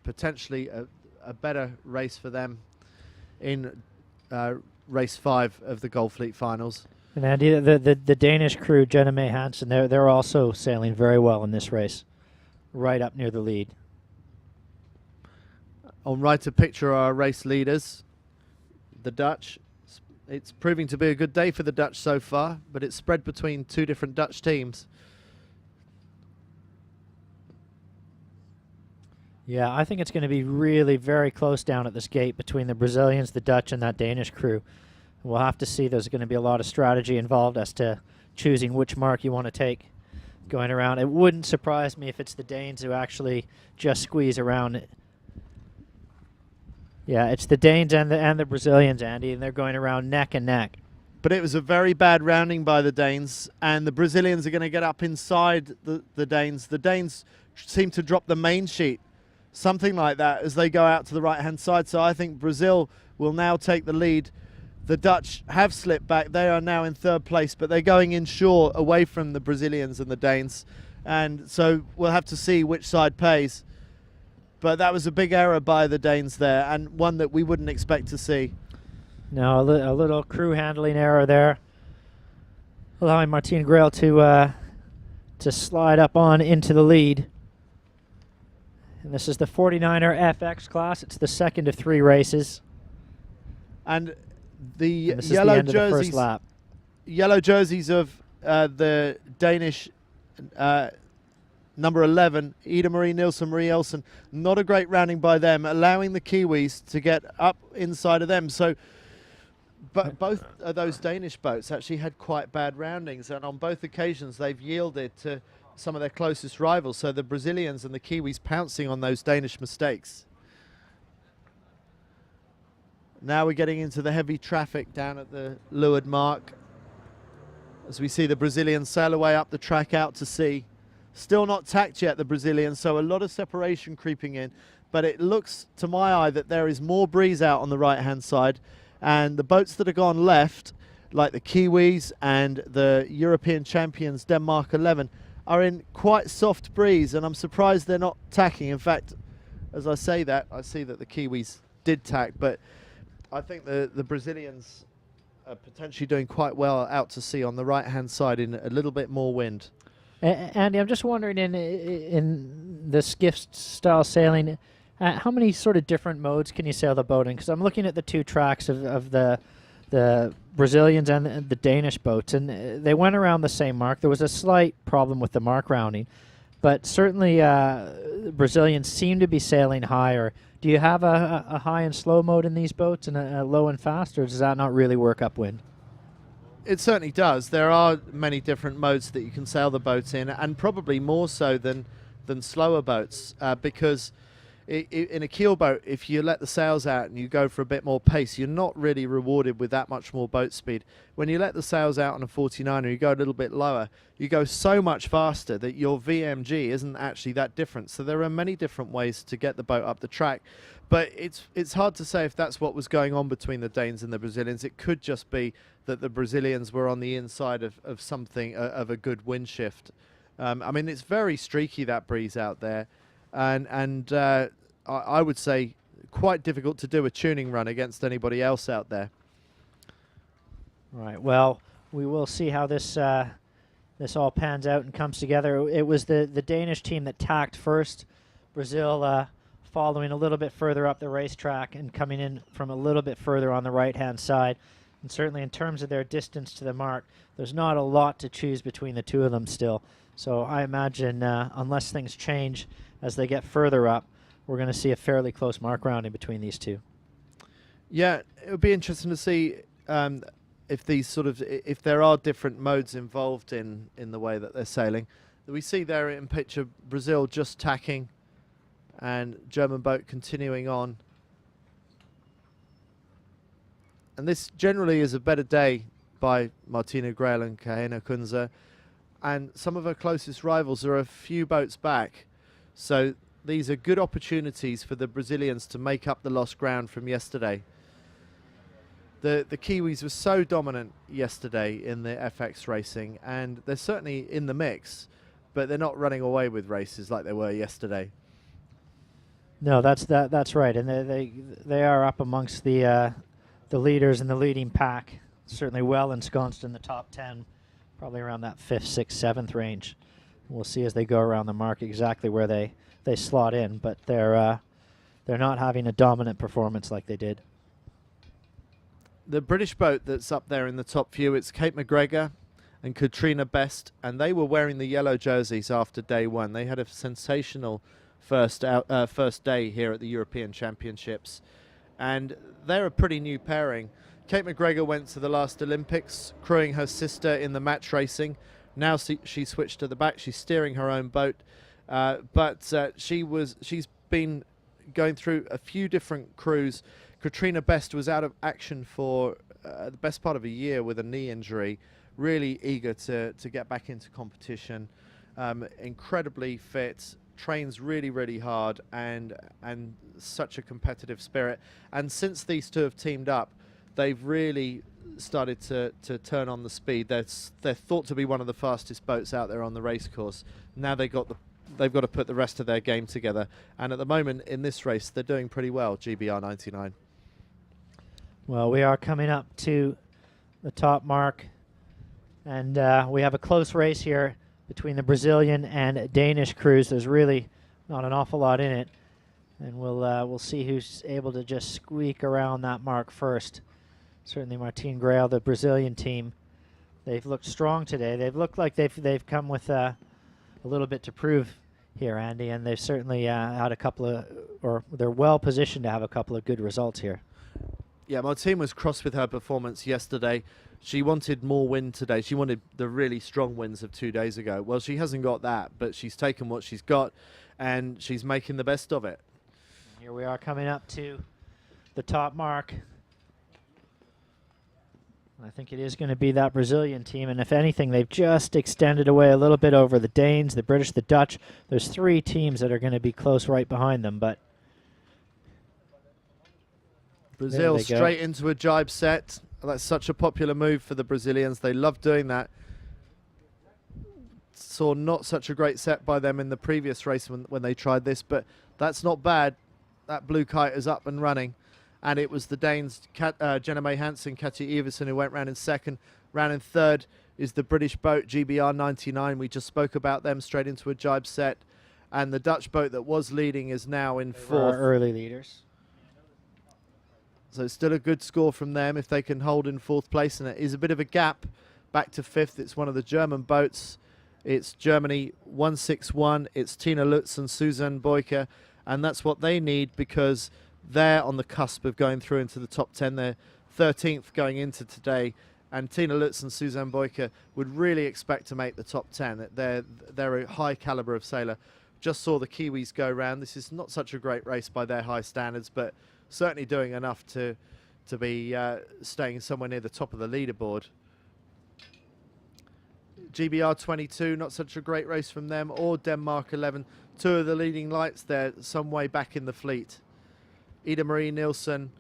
B: potentially a better race for them in race 5 of the Gold Fleet Finals.
A: And Andy, the Danish crew, Jenna May Hansen, they're also sailing very well in this race, right up near the lead.
B: On right to picture are our race leaders, the Dutch. It's proving to be a good day for the Dutch so far, but it's spread between 2 different Dutch teams.
A: Yeah, I think it's going to be really very close down at this gate between the Brazilians, the Dutch, and that Danish crew. We'll have to see. There's going to be a lot of strategy involved as to choosing which mark you want to take going around. It wouldn't surprise me if it's the Danes who actually just squeeze around it. Yeah, it's the Danes and the Brazilians, Andy, and they're going around neck and neck.
B: But it was a very bad rounding by the Danes, and the Brazilians are going to get up inside the Danes. The Danes seem to drop the main sheet, something like that, as they go out to the right-hand side. So I think Brazil will now take the lead. The Dutch have slipped back. They are now in third place, but they're going inshore away from the Brazilians and the Danes. And so we'll have to see which side pays. But that was a big error by the Danes there, and one that we wouldn't expect to see.
A: No, a little crew handling error there, allowing Martine Grael to slide up on into the lead. And this is the 49er FX class. It's the second of 3 races.
B: And the
A: this
B: yellow
A: is the end
B: jerseys,
A: of the first lap.
B: Yellow jerseys of the Danish number 11, Ida Marie Nilsson, Marie Elson. Not a great rounding by them, allowing the Kiwis to get up inside of them. So, but both of those Danish boats actually had quite bad roundings, and on both occasions they've yielded to some of their closest rivals. So the Brazilians and the Kiwis pouncing on those Danish mistakes. Now we're getting into the heavy traffic down at the leeward mark, as we see the Brazilians sail away up the track out to sea. Still not tacked yet, the Brazilians, so a lot of separation creeping in, but it looks to my eye that there is more breeze out on the right hand side, and the boats that have gone left, like the Kiwis and the European champions Denmark 11, are in quite soft breeze, and I'm surprised they're not tacking. In fact, as I say that, I see that the Kiwis did tack, but I think the Brazilians are potentially doing quite well out to sea on the right hand side in a little bit more wind.
A: Andy, I'm just wondering, in the skiff style sailing, how many sort of different modes can you sail the boat in? Because I'm looking at the 2 tracks of the Brazilians and the Danish boats, and they went around the same mark. There was a slight problem with the mark rounding, but certainly the Brazilians seem to be sailing higher. Do you have a high and slow mode in these boats and a low and fast, or does that not really work upwind?
B: It certainly does. There are many different modes that you can sail the boat in, and probably more so than slower boats, because in a keel boat, if you let the sails out and you go for a bit more pace, you're not really rewarded with that much more boat speed. When you let the sails out on a 49er, you go a little bit lower, you go so much faster that your VMG isn't actually that different. So there are many different ways to get the boat up the track, but it's hard to say if that's what was going on between the Danes and the Brazilians. It could just be that the Brazilians were on the inside of something, of a good wind shift. I mean, it's very streaky, that breeze out there, and I would say quite difficult to do a tuning run against anybody else out there.
A: Right. Well, we will see how this this all pans out and comes together. It was the Danish team that tacked first. Brazil following a little bit further up the racetrack and coming in from a little bit further on the right-hand side. And certainly in terms of their distance to the mark, there's not a lot to choose between the two of them still. So I imagine unless things change as they get further up, we're going to see a fairly close mark rounding between these two.
B: Yeah, it would be interesting to see if if there are different modes involved in the way that they're sailing. We see there in picture Brazil just tacking and German boat continuing on. And this generally is a better day by Martina Grael and Kahena Kunze. And some of her closest rivals are a few boats back. So these are good opportunities for the Brazilians to make up the lost ground from yesterday. The Kiwis were so dominant yesterday in the FX racing, and they're certainly in the mix, but they're not running away with races like they were yesterday.
A: No, that's right, and they are up amongst the leaders in the leading pack. Certainly well ensconced in the top 10, probably around that 5th, 6th, 7th range. We'll see as they go around the mark exactly where they slot in, but they're not having a dominant performance like they did.
B: The British boat that's up there in the top few, it's Kate McGregor and Katrina Best, and they were wearing the yellow jerseys after day one. They had a sensational first day here at the European Championships, and they're a pretty new pairing. Kate McGregor went to the last Olympics, crewing her sister in the match racing. Now she switched to the back. She's steering her own boat, but she's been going through a few different crews. Katrina Best was out of action for the best part of a year with a knee injury. Really eager to get back into competition. Incredibly fit, trains really hard, and such a competitive spirit. And since these two have teamed up, they've really started to turn on the speed. They're thought to be one of the fastest boats out there on the race course. Now they've got to put the rest of their game together. And at the moment in this race, they're doing pretty well, GBR 99.
A: Well, we are coming up to the top mark, and we have a close race here between the Brazilian and Danish crews. There's really not an awful lot in it, and we'll see who's able to just squeak around that mark first. Certainly Martine Grael, the Brazilian team, they've looked strong today. They've looked like they've come with a little bit to prove here, Andy, and they've certainly had a couple of, or they're well positioned to have a couple of good results here.
B: Yeah, Martine was cross with her performance yesterday. She wanted more wind today. She wanted the really strong winds of 2 days ago. Well, she hasn't got that, but she's taken what she's got, and she's making the best of it.
A: Here we are coming up to the top mark. I think it is going to be that Brazilian team, and if anything, they've just extended away a little bit over the Danes, the British, the Dutch. There's 3 teams that are going to be close right behind them, but
B: Brazil straight into a jibe set. That's such a popular move for the Brazilians. They love doing that. Saw not such a great set by them in the previous race when they tried this, but that's not bad. That blue kite is up and running. And it was the Danes, Jenna May Hansen, Katja Iversen, who went round in second. Round in third is the British boat, GBR 99. We just spoke about them, straight into a jibe set. And the Dutch boat that was leading is now in fourth.
A: Early leaders.
B: So still a good score from them if they can hold in fourth place. And it is a bit of a gap back to fifth. It's one of the German boats. It's Germany 161. It's Tina Lutz and Suzanne Boyke. And that's what they need because they're on the cusp of going through into the top 10. They're 13th going into today. And Tina Lutz and Suzanne Boyke would really expect to make the top 10. They're a high caliber of sailor. Just saw the Kiwis go round. This is not such a great race by their high standards, but certainly doing enough to be staying somewhere near the top of the leaderboard. GBR 22, not such a great race from them, or Denmark 11. 2 of the leading lights there, some way back in the fleet. Ida Marie Nielsen,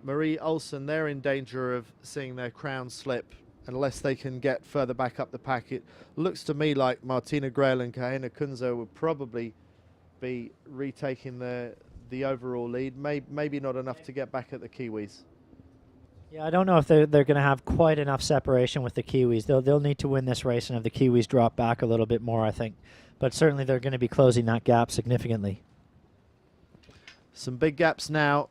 B: Marie Olsen, they're in danger of seeing their crown slip unless they can get further back up the pack. It looks to me like Martina Grael and Kahena Kunze will probably be retaking the overall lead. Maybe not enough to get back at the Kiwis.
A: Yeah, I don't know if they're going to have quite enough separation with the Kiwis. They'll need to win this race and have the Kiwis drop back a little bit more, I think. But certainly they're going to be closing that gap significantly.
B: Some big gaps now.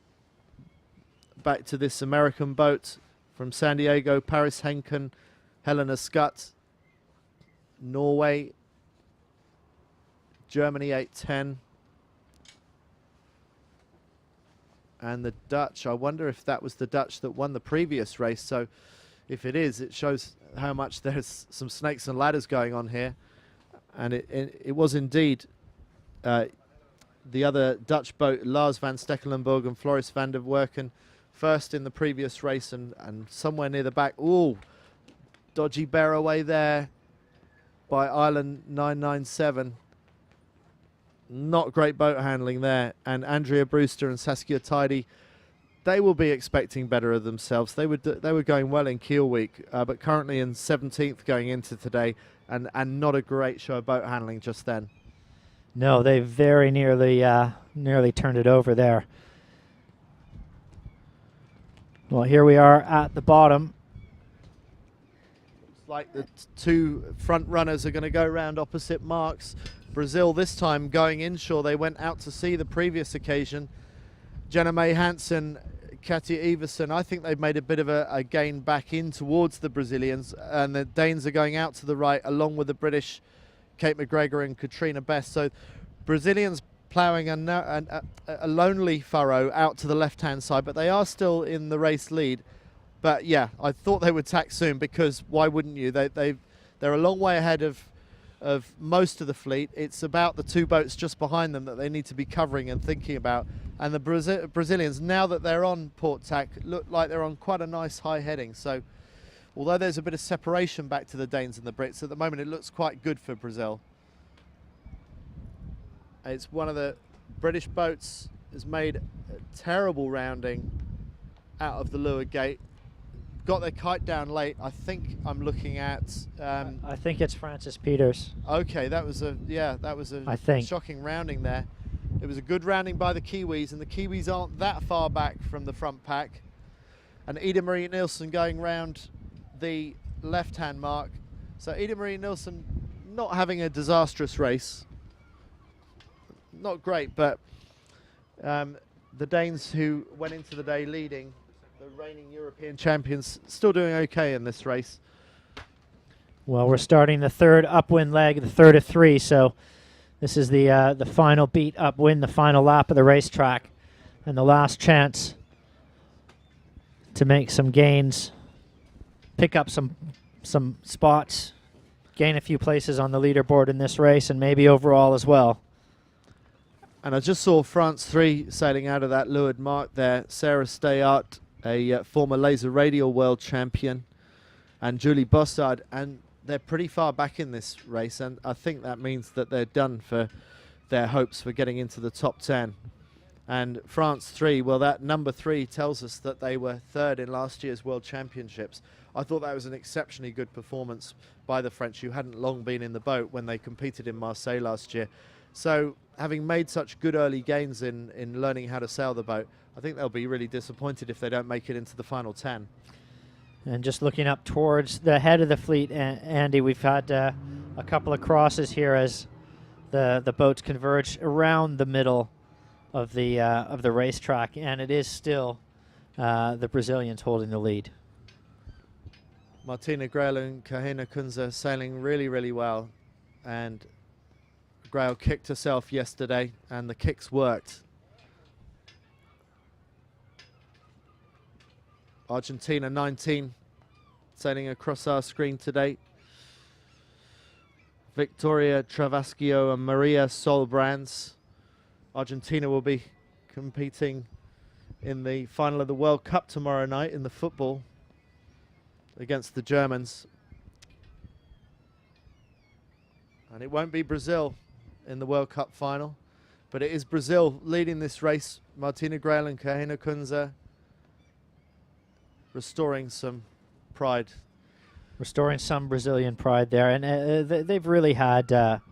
B: Back to this American boat. from San Diego, Paris Henken, Helena Skutt, Norway, Germany 8:10. And the Dutch, I wonder if that was the Dutch that won the previous race. So if it is, it shows how much there's some snakes and ladders going on here. And it was indeed the other Dutch boat, Lars van Stekelenburg and Floris van der Werken, first in the previous race and somewhere near the back. Ooh, dodgy bear away there by Island 997. Not great boat handling there. And Andrea Brewster and Saskia Tidy, they will be expecting better of themselves. They were going well in Kiel Week, but currently in 17th going into today, and not a great show of boat handling just then.
A: No, they very nearly turned it over there. Well, here we are at the bottom.
B: Looks like the two front runners are going to go round opposite marks. Brazil this time going inshore. They went out to sea the previous occasion. Jenna May Hansen, Katja Iversen, I think they've made a bit of a gain back in towards the Brazilians, and the Danes are going out to the right along with the British Kate McGregor and Katrina Best. So Brazilians ploughing a lonely furrow out to the left-hand side, but they are still in the race lead. But yeah, I thought they would tack soon, because why wouldn't you? They're a long way ahead of most of the fleet. It's about the two boats just behind them that they need to be covering and thinking about. And the Brazilians, now that they're on port tack, look like they're on quite a nice high heading. So although there's a bit of separation back to the Danes and the Brits, at the moment it looks quite good for Brazil. It's one of the British boats has made a terrible rounding out of the leeward gate. Got their kite down late. I think I'm looking at.
A: I think it's Francis Peters.
B: Okay, that was a
A: I think
B: shocking rounding there. It was a good rounding by the Kiwis, and the Kiwis aren't that far back from the front pack. And Ida Marie Nielsen going round the left-hand mark. So Ida Marie Nielsen not having a disastrous race. Not great, but the Danes who went into the day leading, the reigning European champions, still doing okay in this race.
A: Well, we're starting the third upwind leg, the third of three, so this is the final beat upwind, the final lap of the racetrack, and the last chance to make some gains, pick up some spots, gain a few places on the leaderboard in this race, and maybe overall as well.
B: And I just saw France 3 sailing out of that leeward mark there. Sarah Stayart, a former laser radial world champion, and Julie Bossard, and they're pretty far back in this race, and I think that means that they're done for their hopes for getting into the top 10. And France 3, well, that number 3 tells us that they were third in last year's World Championships. I thought that was an exceptionally good performance by the French, who hadn't long been in the boat when they competed in Marseille last year. So having made such good early gains in learning how to sail the boat, I think they'll be really disappointed if they don't make it into the final 10.
A: And just looking up towards the head of the fleet, Andy, we've had a couple of crosses here as the boats converge around the middle of the racetrack, and it is still the Brazilians holding the lead.
B: Martina Grail and Kahina Kunze sailing really, really well, and Grail kicked herself yesterday, and the kicks worked. Argentina 19 sailing across our screen today. Victoria Travascio and Maria Solbrands. Argentina will be competing in the final of the World Cup tomorrow night in the football against the Germans. And it won't be Brazil in the World Cup final, but it is Brazil leading this race. Martina Grail and Kahina Kunze restoring some pride.
A: Restoring some Brazilian pride there, and they've really had a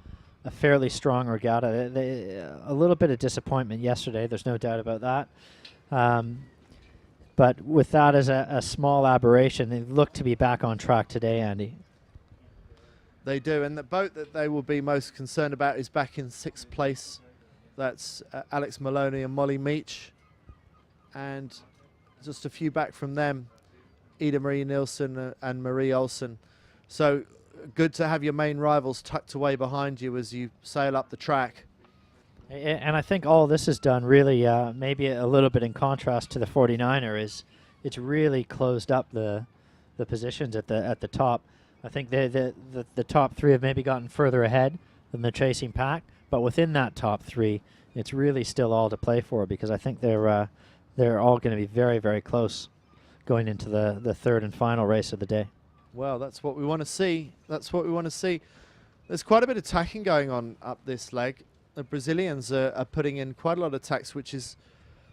A: fairly strong regatta. A little bit of disappointment yesterday, there's no doubt about that. But with that as a small aberration, they look to be back on track today, Andy.
B: They do, and the boat that they will be most concerned about is back in 6th place. That's Alex Maloney and Molly Meach. And just a few back from them Ida Marie Nielsen and Marie Olsen. So good to have your main rivals tucked away behind you as you sail up the track.
A: And I think all this is done really, maybe a little bit in contrast to the 49er, is it's really closed up the positions at the top. I think the top three have maybe gotten further ahead than the chasing pack, but within that top three, it's really still all to play for, because I think they're all going to be very, very close going into the third and final race of the day.
B: Well, that's what we want to see. That's what we want to see. There's quite a bit of tacking going on up this leg. The Brazilians are putting in quite a lot of tacks, which is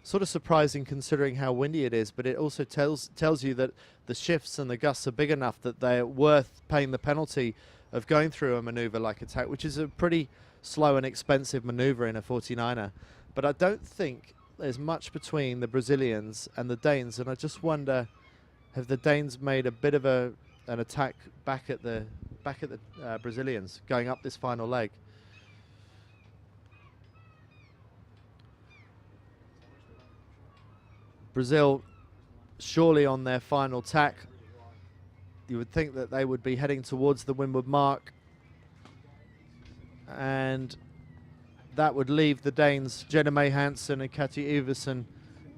B: sort of surprising considering how windy it is, but it also tells you that the shifts and the gusts are big enough that they're worth paying the penalty of going through a maneuver like a tack, which is a pretty slow and expensive maneuver in a 49er. But I don't think there's much between the Brazilians and the Danes, and I just wonder, have the Danes made a bit of an attack back at the Brazilians going up this final leg? Brazil surely on their final tack. You would think that they would be heading towards the windward mark, and that would leave the Danes, Jenna May Hansen and Katja Iversen,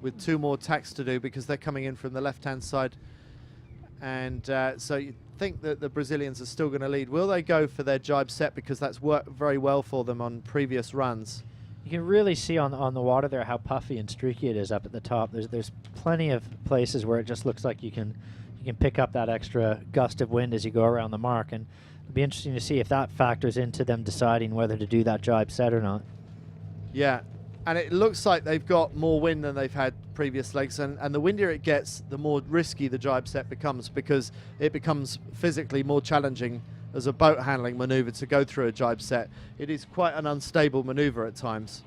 B: with 2 more tacks to do, because they're coming in from the left-hand side. And so you think that the Brazilians are still going to lead. Will they go for their jibe set, because that's worked very well for them on previous runs?
A: You can really see on the water there how puffy and streaky it is up at the top. There's plenty of places where it just looks like you can pick up that extra gust of wind as you go around the mark, and it'll be interesting to see if that factors into them deciding whether to do that jibe set or not.
B: Yeah, and it looks like they've got more wind than they've had previous legs, and the windier it gets, the more risky the jibe set becomes, because it becomes physically more challenging as a boat handling maneuver to go through a jibe set. It is quite an unstable maneuver at times.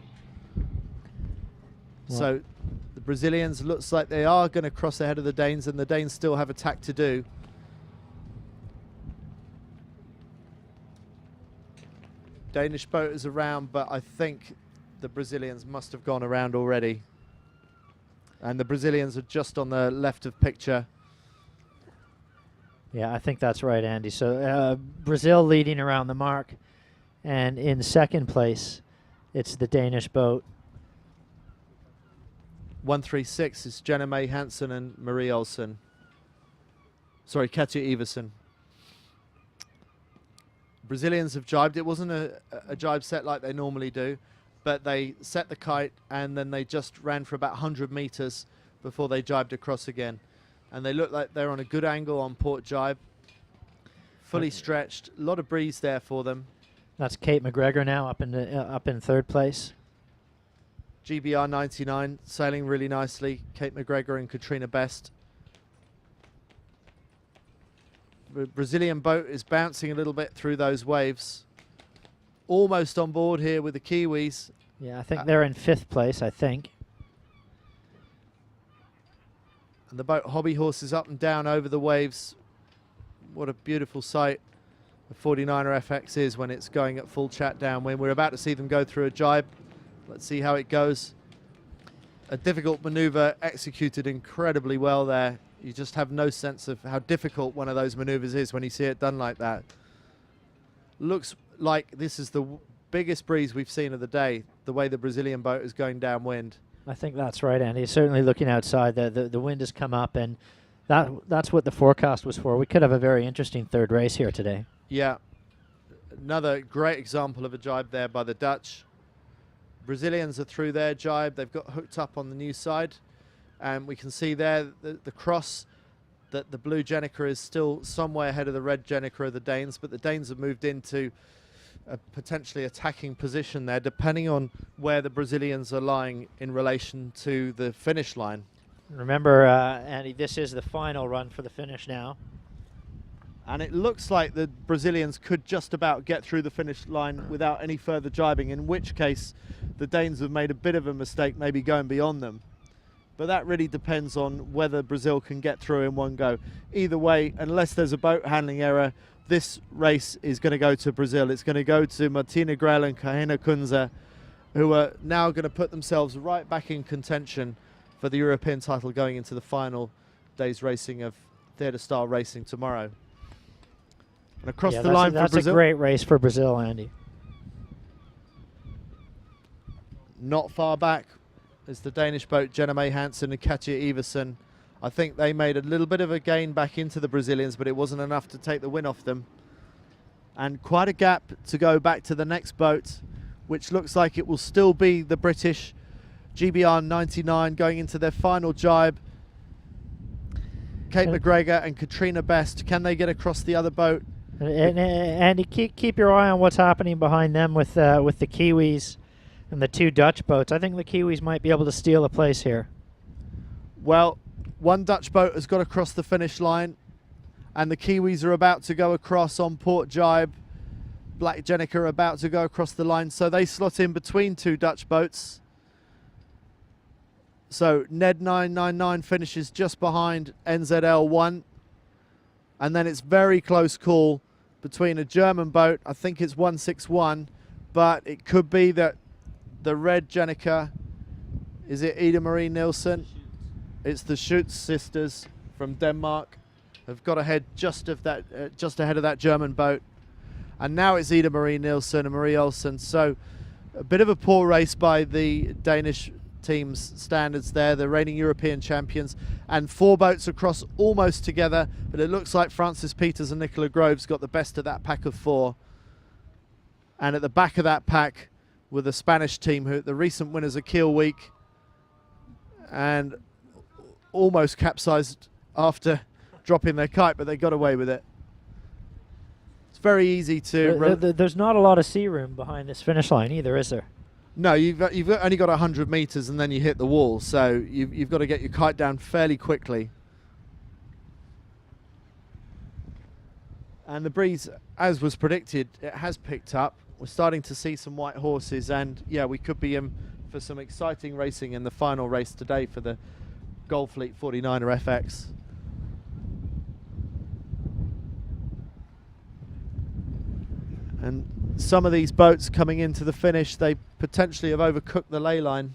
A: Well,
B: so the Brazilians looks like they are going to cross ahead of the Danes, and the Danes still have a tack to do. Danish boat is around, but I think the Brazilians must have gone around already. And the Brazilians are just on the left of picture.
A: Yeah, I think that's right, Andy. So Brazil leading around the mark, and in second place, it's the Danish boat.
B: 136 is Jenna May Hansen and Marie Olsen. Sorry, Katja Iversen. Brazilians have jibed. It wasn't a jibe set like they normally do, but they set the kite and then they just ran for about 100 meters before they jibed across again. And they look like they're on a good angle on port jibe. Fully stretched. A lot of breeze there for them.
A: That's Kate McGregor now up in third place.
B: GBR 99 sailing really nicely. Kate McGregor and Katrina Best. The Brazilian boat is bouncing a little bit through those waves. Almost on board here with the Kiwis.
A: Yeah, I think they're in fifth place, I think.
B: And the boat hobby horses up and down over the waves. What a beautiful sight the 49er FX is when it's going at full chat downwind. We're about to see them go through a jibe. Let's see how it goes. A difficult maneuver executed incredibly well there. You just have no sense of how difficult one of those maneuvers is when you see it done like that. Looks like this is the biggest breeze we've seen of the day, the way the Brazilian boat is going downwind.
A: I think that's right, Andy. Certainly looking outside, the wind has come up, and that's what the forecast was for. We could have a very interesting third race here today.
B: Yeah. Another great example of a jibe there by the Dutch. Brazilians are through their jibe. They've got hooked up on the new side. And we can see there the cross that the blue Jenica is still somewhere ahead of the red Jenica of the Danes, but the Danes have moved into a potentially attacking position there, depending on where the Brazilians are lying in relation to the finish line.
A: Remember, Andy, this is the final run for the finish now.
B: And it looks like the Brazilians could just about get through the finish line without any further jibing, in which case the Danes have made a bit of a mistake, maybe going beyond them. But that really depends on whether Brazil can get through in one go. Either way, unless there's a boat handling error, this race is going to go to Brazil. It's going to go to Martina Grell and Kahina Kunze, who are now going to put themselves right back in contention for the European title going into the final day's racing of theatre style racing tomorrow. And across
A: Yeah,
B: the line for
A: that's
B: Brazil.
A: a great race for Brazil, Andy.
B: Not far back is the Danish boat Jenna May Hansen and Katja Iversen. I think they made a little bit of a gain back into the Brazilians, but it wasn't enough to take the win off them. And quite a gap to go back to the next boat, which looks like it will still be the British GBR 99 going into their final jibe. Kate McGregor and Katrina Best. Can they get across the other boat?
A: And Andy, keep your eye on what's happening behind them with the Kiwis and the 2 Dutch boats. I think the Kiwis might be able to steal a place here.
B: Well, one Dutch boat has got across the finish line, and the Kiwis are about to go across on port jibe. Black Jenica are about to go across the line, so they slot in between 2 Dutch boats. So Ned 999 finishes just behind NZL 1, and then it's very close call between a German boat. I think it's 161, but it could be that the red Jenica, is it Ida Marie Nielsen? It's the Schutz sisters from Denmark, have got ahead just ahead of that German boat. And now it's Ida Marie Nielsen and Marie Olsen. So a bit of a poor race by the Danish team's standards there, the reigning European champions. And 4 boats across almost together, but it looks like Francis Peters and Nicola Groves got the best of that pack of 4. And at the back of that pack were the Spanish team, who the recent winners of Kiel Week, and almost capsized after dropping their kite, but they got away with it. It's very easy to...
A: There's not a lot of sea room behind this finish line either, is there?
B: No, you've only got 100 meters and then you hit the wall, so you've got to get your kite down fairly quickly. And the breeze, as was predicted, it has picked up. We're starting to see some white horses, and yeah, we could be in for some exciting racing in the final race today for the Goldfleet 49er FX. And some of these boats coming into the finish, they potentially have overcooked the ley line.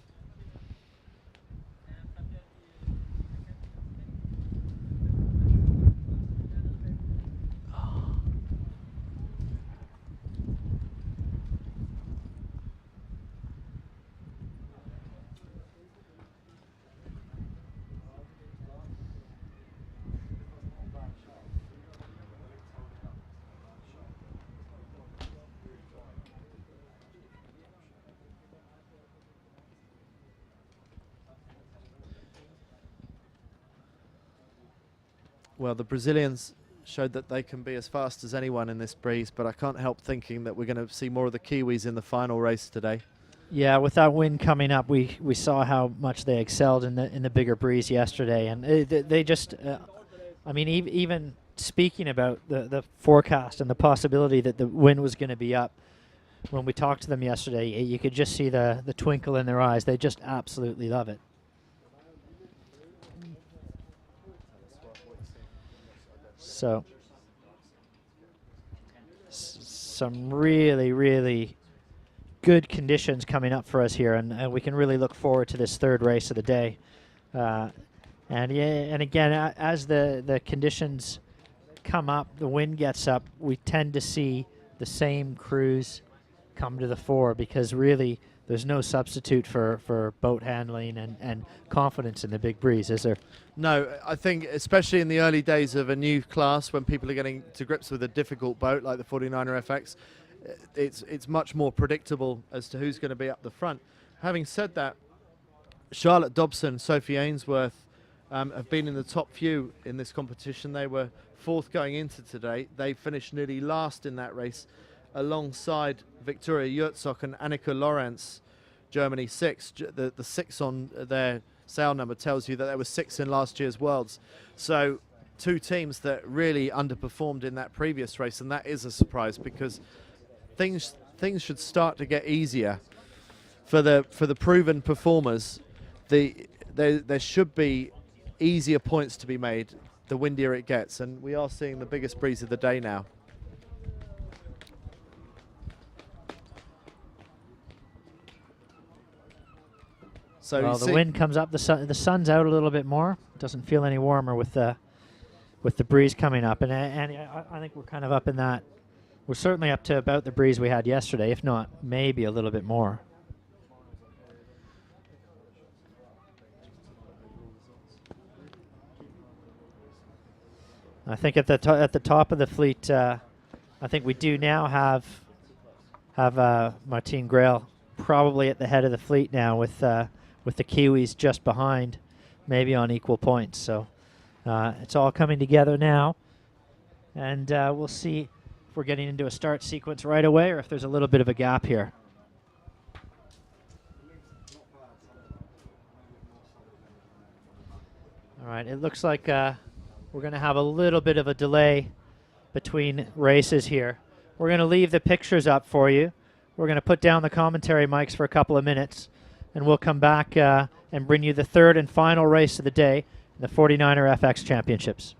B: Well, the Brazilians showed that they can be as fast as anyone in this breeze, but I can't help thinking that we're going to see more of the Kiwis in the final race today.
A: Yeah, with that wind coming up, we saw how much they excelled in the bigger breeze yesterday, and they just, I mean, even speaking about the forecast and the possibility that the wind was going to be up, when we talked to them yesterday, you could just see the twinkle in their eyes. They just absolutely love it. So, some really, really good conditions coming up for us here, and we can really look forward to this 3rd race of the day. And again, as the conditions come up, the wind gets up, we tend to see the same crews come to the fore, because really there's no substitute for boat handling and confidence in the big breeze, is there?
B: No, I think especially in the early days of a new class, when people are getting to grips with a difficult boat like the 49er FX, it's much more predictable as to who's going to be up the front. Having said that, Charlotte Dobson, Sophie Ainsworth have been in the top few in this competition. They were 4th going into today. They finished nearly last in that race, alongside Victoria Yurtzok and Annika Lorenz, Germany 6. The 6 on their sail number tells you that there were 6 in last year's Worlds. So 2 teams that really underperformed in that previous race, and that is a surprise, because things should start to get easier for the proven performers. There should be easier points to be made the windier it gets, and we are seeing the biggest breeze of the day now. So
A: well, the wind comes up, the sun's out a little bit more. Doesn't feel any warmer with the with the breeze coming up. And I think we're kind of up in that. We're certainly up to about the breeze we had yesterday, if not maybe a little bit more. I think at the top of the fleet, I think we do now have Martin Grail probably at the head of the fleet now, with the Kiwis just behind, maybe on equal points. So it's all coming together now, and we'll see if we're getting into a start sequence right away or if there's a little bit of a gap here. All right, it looks like we're going to have a little bit of a delay between races here. We're going to leave the pictures up for you. We're going to put down the commentary mics for a couple of minutes, and we'll come back and bring you the third and final race of the day, the 49er FX Championships.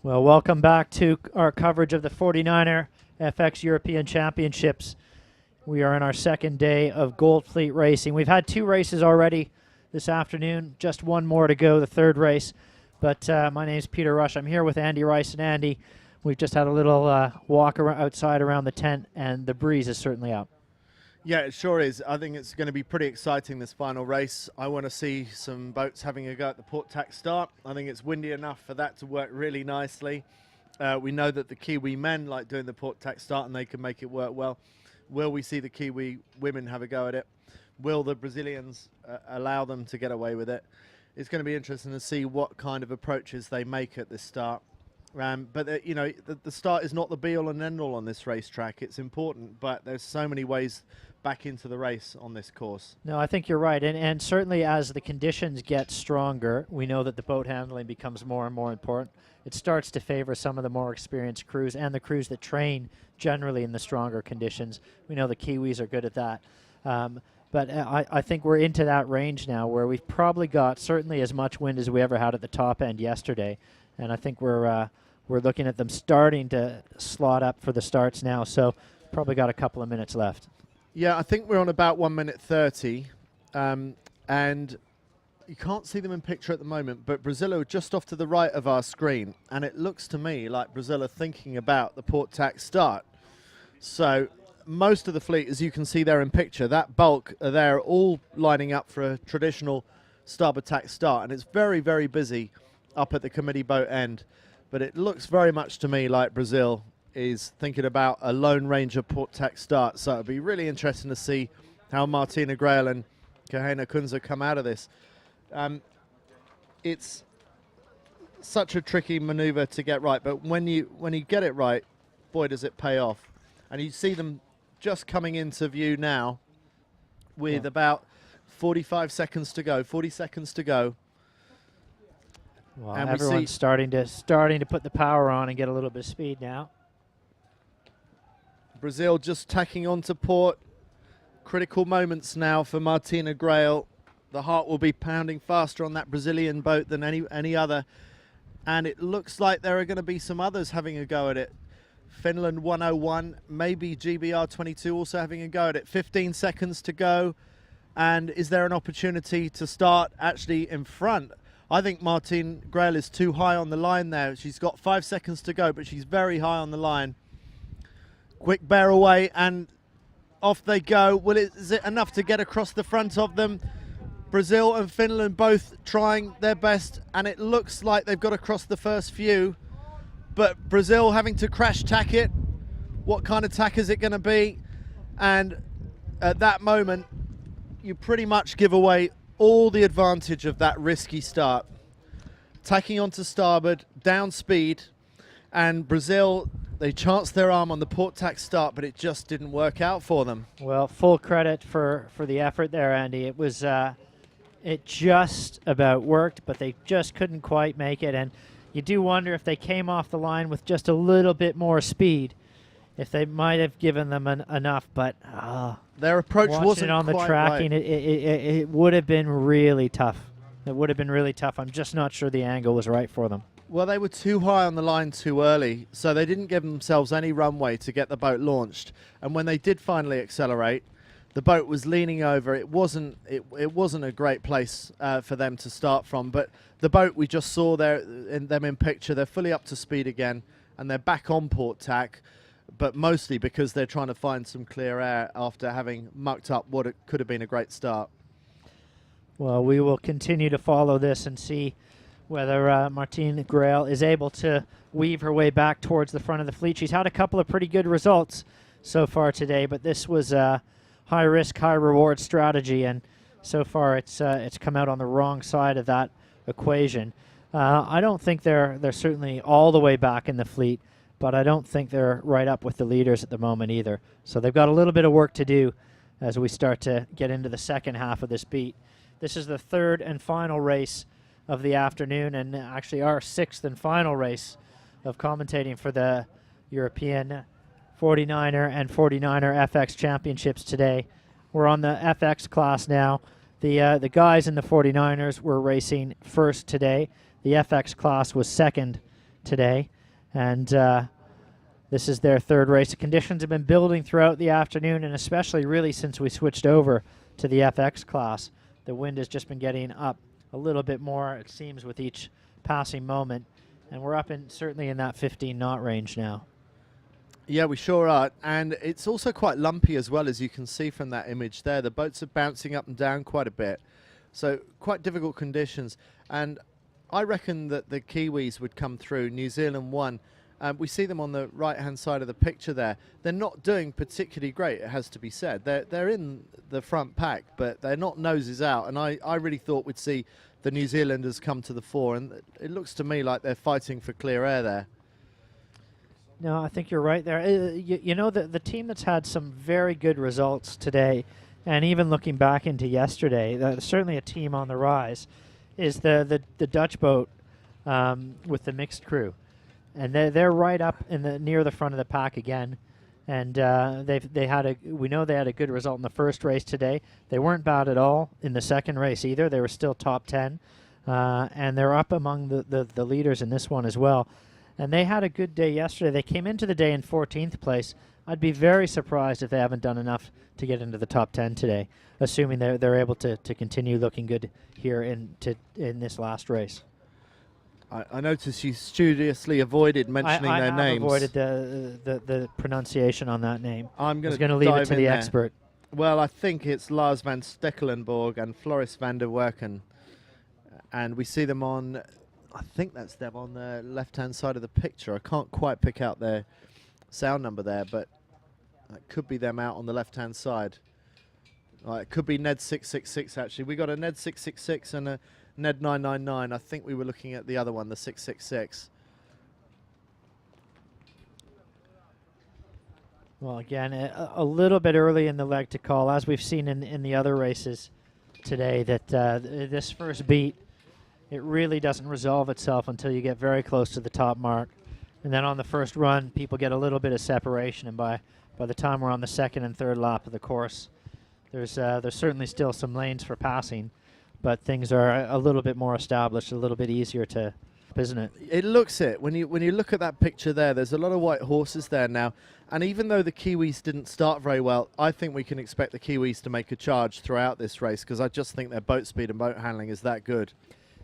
A: Well, welcome back to our coverage of the 49er FX European Championships. We are in our second day of Gold Fleet racing. We've had 2 races already this afternoon, just one more to go, the third race. But my name is Peter Rush. I'm here with Andy Rice. And Andy, we've just had a little walk outside around the tent, and the breeze is certainly up.
B: Yeah, it sure is. I think it's going to be pretty exciting, this final race. I want to see some boats having a go at the port tack start. I think it's windy enough for that to work really nicely. We know that the Kiwi men like doing the port tack start, and they can make it work well. Will we see the Kiwi women have a go at it? Will the Brazilians allow them to get away with it? It's going to be interesting to see what kind of approaches they make at this start. But you know, the start is not the be-all and end-all on this racetrack. It's important, but there's so many ways back into the race on this course.
A: No, I think you're right. And certainly as the conditions get stronger, we know that the boat handling becomes more and more important. It starts to favor some of the more experienced crews and the crews that train generally in the stronger conditions. We know the Kiwis are good at that. But I think we're into that range now where we've probably got certainly as much wind as we ever had at the top end yesterday. And I think we're looking at them starting to slot up for the starts now. So probably got a couple of minutes left.
B: Yeah, I think we're on about 1:30, and you can't see them in picture at the moment, but Brazil are just off to the right of our screen, and it looks to me like Brazil are thinking about the port tack start. So most of the fleet, as you can see there in picture, that bulk are there all lining up for a traditional starboard tack start, and it's very, very busy up at the committee boat end, but it looks very much to me like Brazil is thinking about a Lone Ranger port tack start. So it'll be really interesting to see how Martina Grail and Kahena Kunze come out of this. It's such a tricky maneuver to get right, but when you get it right, boy, does it pay off. And you see them just coming into view now with about 45 seconds to go, 40 seconds to go.
A: Well,
B: and
A: everyone's starting to put the power on and get a little bit of speed now.
B: Brazil just tacking onto port. Critical moments now for Martina Grail. The heart will be pounding faster on that Brazilian boat than any other. And it looks like there are going to be some others having a go at it. Finland 101, maybe GBR 22 also having a go at it. 15 seconds to go. And is there an opportunity to start actually in front? I think Martine Grail is too high on the line there. She's got 5 seconds to go, but she's very high on the line. Quick bear away, and off they go. Well, is it enough to get across the front of them? Brazil and Finland both trying their best, and it looks like they've got across the first few. But Brazil having to crash tack it. What kind of tack is it going to be? And at that moment, you pretty much give away all the advantage of that risky start. Tacking onto starboard, down speed, and Brazil, they chanced their arm on the port tack start, but it just didn't work out for them.
A: Well, full credit for the effort there, Andy. It was it just about worked, but they just couldn't quite make it. And you do wonder if they came off the line with just a little bit more speed, if they might have given them enough. But
B: their approach wasn't
A: on the
B: quite
A: tracking.
B: right.
A: It would have been really tough. It would have been really tough. I'm just not sure the angle was right for them.
B: Well, they were too high on the line too early, so they didn't give themselves any runway to get the boat launched. And when they did finally accelerate, the boat was leaning over. It wasn't a great place for them to start from. But the boat we just saw there, them in picture, they're fully up to speed again, and they're back on port tack, but mostly because they're trying to find some clear air after having mucked up what it could have been a great start.
A: Well, we will continue to follow this and see whether Martine Grail is able to weave her way back towards the front of the fleet. She's had a couple of pretty good results so far today, but this was a high risk, high reward strategy, and so far it's come out on the wrong side of that equation. I don't think they're certainly all the way back in the fleet, but I don't think they're right up with the leaders at the moment either. So they've got a little bit of work to do as we start to get into the second half of this beat. This is the third and final race of the afternoon, and actually our sixth and final race of commentating for the European 49er and 49er FX championships today. We're on the FX class now. The guys in the 49ers were racing first today. The FX class was second today, and this is their third race. The conditions have been building throughout the afternoon, and especially really since we switched over to the FX class. The wind has just been getting up a little bit more, it seems, with each passing moment, and we're up in certainly in that 15 knot range now.
B: Yeah, we sure are, and it's also quite lumpy as well, as you can see from that image there. The boats are bouncing up and down quite a bit, so quite difficult conditions. And I reckon that the Kiwis would come through. New Zealand won. We see them on the right-hand side of the picture there. They're not doing particularly great, it has to be said. They're in the front pack, but they're not noses out. And I really thought we'd see the New Zealanders come to the fore, and it looks to me like they're fighting for clear air there.
A: No, I think you're right there. You know, the team that's had some very good results today, and even looking back into yesterday, certainly a team on the rise, is the Dutch boat with the mixed crew. And they're right up in near the front of the pack again. And we know they had a good result in the first race today. They weren't bad at all in the second race either. They were still top 10. And they're up among the leaders in this one as well. And they had a good day yesterday. They came into the day in 14th place. I'd be very surprised if they haven't done enough to get into the top 10 today, assuming they're able to continue looking good here in this last race.
B: I noticed you studiously avoided mentioning their names.
A: I avoided the pronunciation on that name.
B: I'm going
A: to leave it to the
B: there.
A: expert.
B: Well, I think it's Lars van Stekelenborg and Floris van der Werken. And we see them on, I think that's them on the left-hand side of the picture. I can't quite pick out their sound number there, but that could be them out on the left-hand side. It could be Ned 666, actually. We got a Ned 666 and a Ned 999. I think we were looking at the other one, the 666.
A: Well, again, a little bit early in the leg to call, as we've seen in the other races today, that this first beat, it really doesn't resolve itself until you get very close to the top mark. And then on the first run, people get a little bit of separation, and by the time we're on the second and third lap of the course, there's certainly still some lanes for passing, but things are a little bit more established, a little bit easier to, isn't it?
B: It looks it. When you look at that picture there's a lot of white horses there now, and even though the Kiwis didn't start very well, I think we can expect the Kiwis to make a charge throughout this race, because I just think their boat speed and boat handling is that good.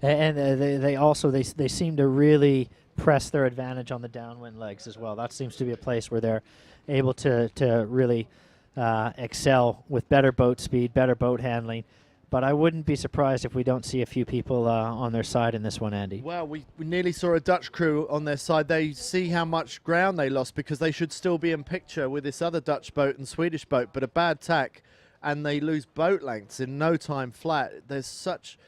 A: And they seem to really press their advantage on the downwind legs as well. That seems to be a place where they're able to really excel with better boat speed, better boat handling. But I wouldn't be surprised if we don't see a few people on their side in this one, Andy.
B: Well, we nearly saw a Dutch crew on their side. They see how much ground they lost, because they should still be in picture with this other Dutch boat and Swedish boat, but a bad tack, and they lose boat lengths in no time flat. There's such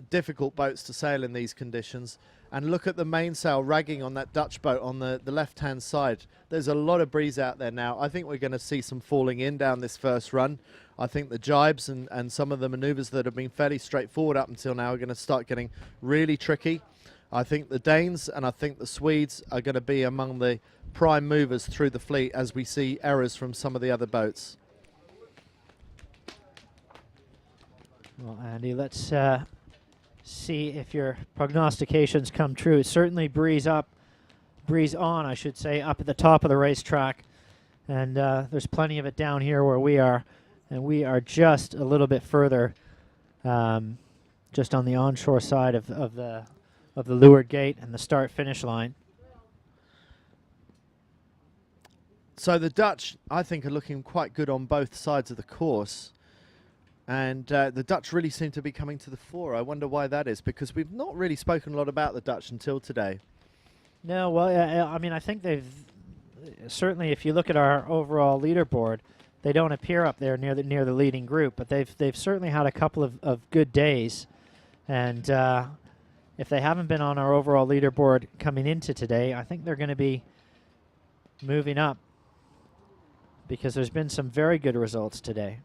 B: difficult boats to sail in these conditions. And look at the mainsail ragging on that Dutch boat on the left-hand side. There's a lot of breeze out there now. I think we're going to see some falling in down this first run. I think the jibes and some of the manoeuvres that have been fairly straightforward up until now are going to start getting really tricky. I think the Danes and I think the Swedes are going to be among the prime movers through the fleet as we see errors from some of the other boats.
A: Well, Andy, let's see if your prognostications come true. It's certainly breeze on, I should say, up at the top of the racetrack. And there's plenty of it down here where we are. And we are just a little bit further, just on the onshore side of the leeward gate and the start-finish line.
B: So the Dutch, I think, are looking quite good on both sides of the course. And the Dutch really seem to be coming to the fore. I wonder why that is, because we've not really spoken a lot about the Dutch until today.
A: No, well, I mean, I think they've certainly, if you look at our overall leaderboard, they don't appear up there near the leading group, but they've certainly had a couple of good days. And if they haven't been on our overall leaderboard coming into today, I think they're going to be moving up, because there's been some very good results today.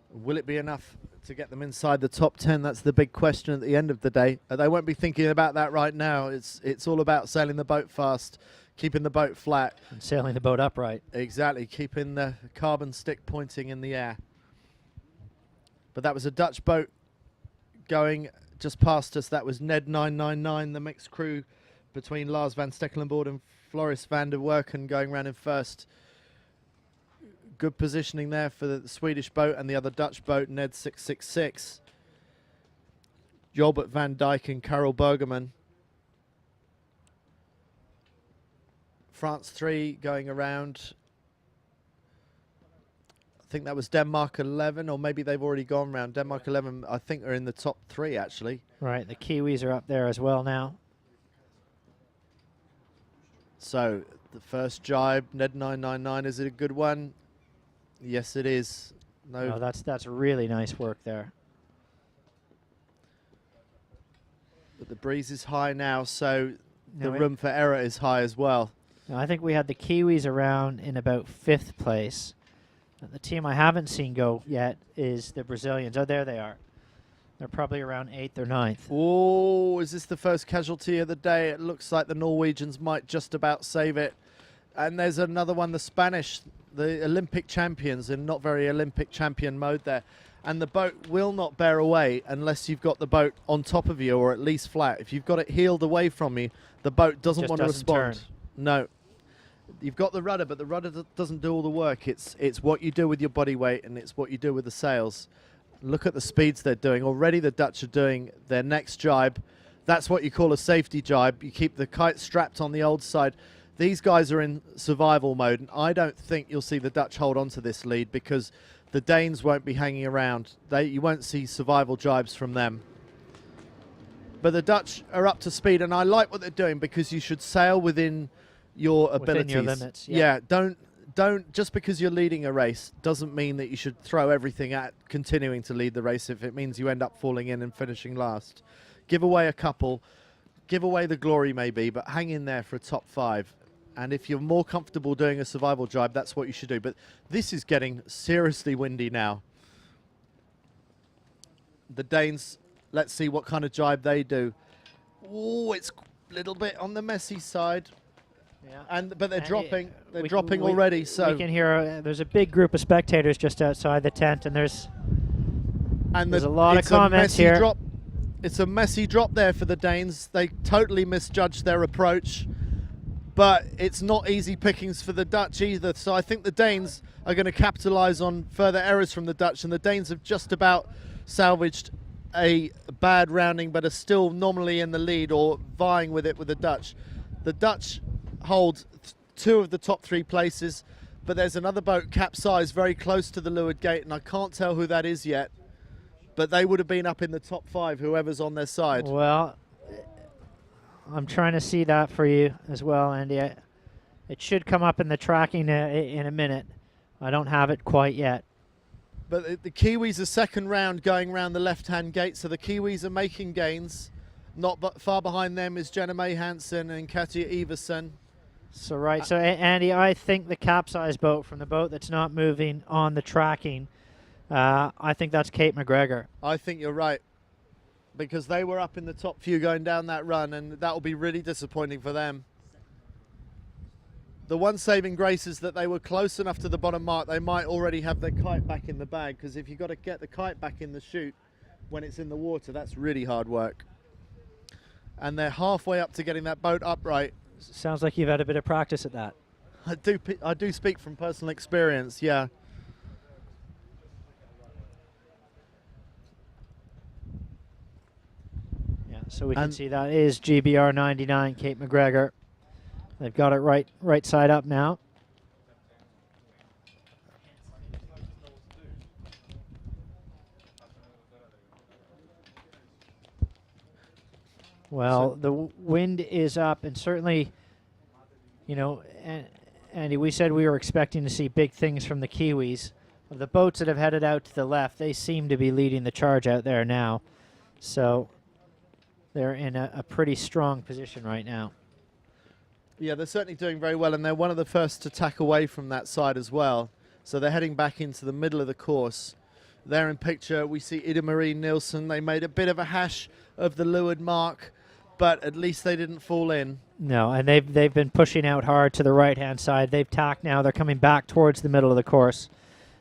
B: Will it be enough to get them inside the top 10? That's the big question at the end of the day. They won't be thinking about that right now. It's all about sailing the boat fast, keeping the boat flat.
A: And sailing the boat upright.
B: Exactly, keeping the carbon stick pointing in the air. But that was a Dutch boat going just past us. That was Ned 999, the mixed crew between Lars van Stekelenburg and Floris van der Werken going round in first. Good positioning there for the Swedish boat and the other Dutch boat, Ned 666. Jolbert van Dijk and Karel Bergerman. France 3 going around. I think that was Denmark 11, or maybe they've already gone round. Denmark 11, I think, are in the top 3, actually.
A: Right, the Kiwis are up there as well now.
B: So, the first jibe, Ned 999, is it a good one? Yes, it is. No,
A: Oh, that's really nice work there.
B: but the breeze is high now, so the
A: Now
B: room for error is high as well.
A: Now, I think we had the Kiwis around in about 5th place. The team I haven't seen go yet is the Brazilians. Oh, there they are. They're probably around 8th or 9th.
B: Oh, is this the first casualty of the day? It looks like the Norwegians might just about save it. And there's another one, the Spanish, the Olympic champions, in not very Olympic champion mode there. And the boat will not bear away unless you've got the boat on top of you or at least flat. If you've got it heeled away from you, the boat doesn't
A: Just
B: want to
A: doesn't
B: respond.
A: turn.
B: No. You've got the rudder, but the rudder doesn't do all the work. It's what you do with your body weight, and it's what you do with the sails. Look at the speeds they're doing. Already the Dutch are doing their next jibe. That's what you call a safety jibe. You keep the kite strapped on the old side. These guys are in survival mode, and I don't think you'll see the Dutch hold on to this lead because the Danes won't be hanging around. You won't see survival jibes from them. But the Dutch are up to speed, and I like what they're doing because you should sail within your abilities.
A: Within your limits, yeah.
B: Don't just because you're leading a race doesn't mean that you should throw everything at continuing to lead the race if it means you end up falling in and finishing last. Give away a couple, give away the glory maybe, but hang in there for a top 5. And if you're more comfortable doing a survival jibe, that's what you should do. But this is getting seriously windy now. The Danes, let's see what kind of jibe they do. Oh, it's a little bit on the messy side.
A: Yeah.
B: But they're
A: And
B: dropping. They're
A: we-
B: dropping
A: we-
B: already. So
A: we can hear there's a big group of spectators just outside the tent, and there's a lot of comments
B: messy
A: here.
B: Drop. It's a messy drop there for the Danes. They totally misjudged their approach, but it's not easy pickings for the Dutch either. So I think the Danes are going to capitalise on further errors from the Dutch, and the Danes have just about salvaged a bad rounding, but are still nominally in the lead or vying with it with the Dutch. The Dutch hold 2 of the top 3 places, but there's another boat capsized very close to the leeward gate, and I can't tell who that is yet, but they would have been up in the top 5, whoever's on their side.
A: Well, I'm trying to see that for you as well, Andy. It should come up in the tracking in a minute. I don't have it quite yet.
B: But the Kiwis are second round going round the left-hand gate, so the Kiwis are making gains. Not far behind them is Jenna May Hansen and Katja Iversen.
A: So right, so Andy, I think the capsized boat from the boat that's not moving on the tracking, I think that's Kate McGregor.
B: I think you're right, because they were up in the top few going down that run, and that will be really disappointing for them. The one saving grace is that they were close enough to the bottom mark, they might already have their kite back in the bag, because if you've got to get the kite back in the chute when it's in the water, that's really hard work. And they're halfway up to getting that boat upright.
A: Sounds like you've had a bit of practice at that.
B: I do speak from personal experience, yeah.
A: Yeah, so we can see that is GBR 99, Kate McGregor. They've got it right side up now. Well, the wind is up, and certainly, you know, Andy, we said we were expecting to see big things from the Kiwis. Of the boats that have headed out to the left, they seem to be leading the charge out there now. So they're in a pretty strong position right now.
B: Yeah, they're certainly doing very well, and they're one of the first to tack away from that side as well. So they're heading back into the middle of the course. There in picture, we see Ida Marie Nielsen. They made a bit of a hash of the leeward mark, but at least they didn't fall in.
A: No, and they've been pushing out hard to the right-hand side. They've tacked now. They're coming back towards the middle of the course.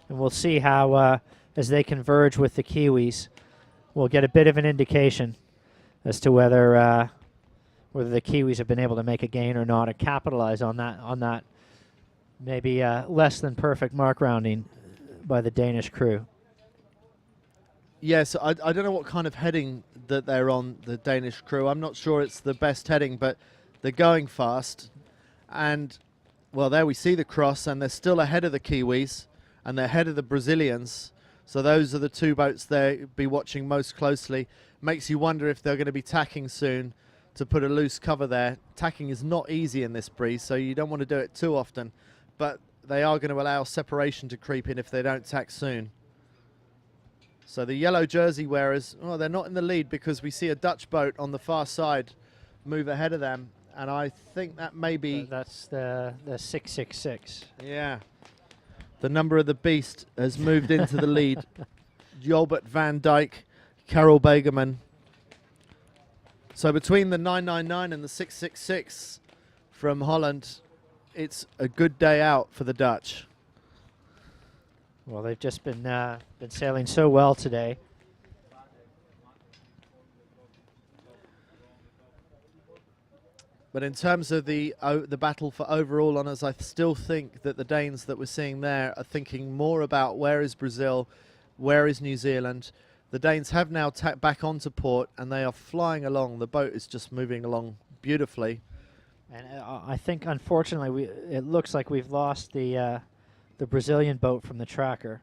A: And we'll see how, as they converge with the Kiwis, we'll get a bit of an indication as to whether whether the Kiwis have been able to make a gain or not and capitalize on that maybe less than perfect mark rounding by the Danish crew.
B: Yes, I don't know what kind of heading that they're on, the Danish crew. I'm not sure it's the best heading, but they're going fast. And, well, there we see the cross, and they're still ahead of the Kiwis, and they're ahead of the Brazilians. So those are the two boats they'll be watching most closely. Makes you wonder if they're going to be tacking soon to put a loose cover there. Tacking is not easy in this breeze, so you don't want to do it too often. But they are going to allow separation to creep in if they don't tack soon. So the yellow jersey wearers, oh, they're not in the lead because we see a Dutch boat on the far side move ahead of them. And I think that may be...
A: That's the 666.
B: Yeah. The number of the beast has moved into the lead. Jolbert van Dijk, Karel Begeman. So between the 999 and the 666 from Holland, it's a good day out for the Dutch.
A: Well, they've just been sailing so well today.
B: But in terms of the battle for overall honours, I still think that the Danes that we're seeing there are thinking more about where is Brazil, where is New Zealand. The Danes have now tacked back onto port and they are flying along. The boat is just moving along beautifully.
A: And I think, unfortunately, it looks like we've lost the Brazilian boat from the tracker.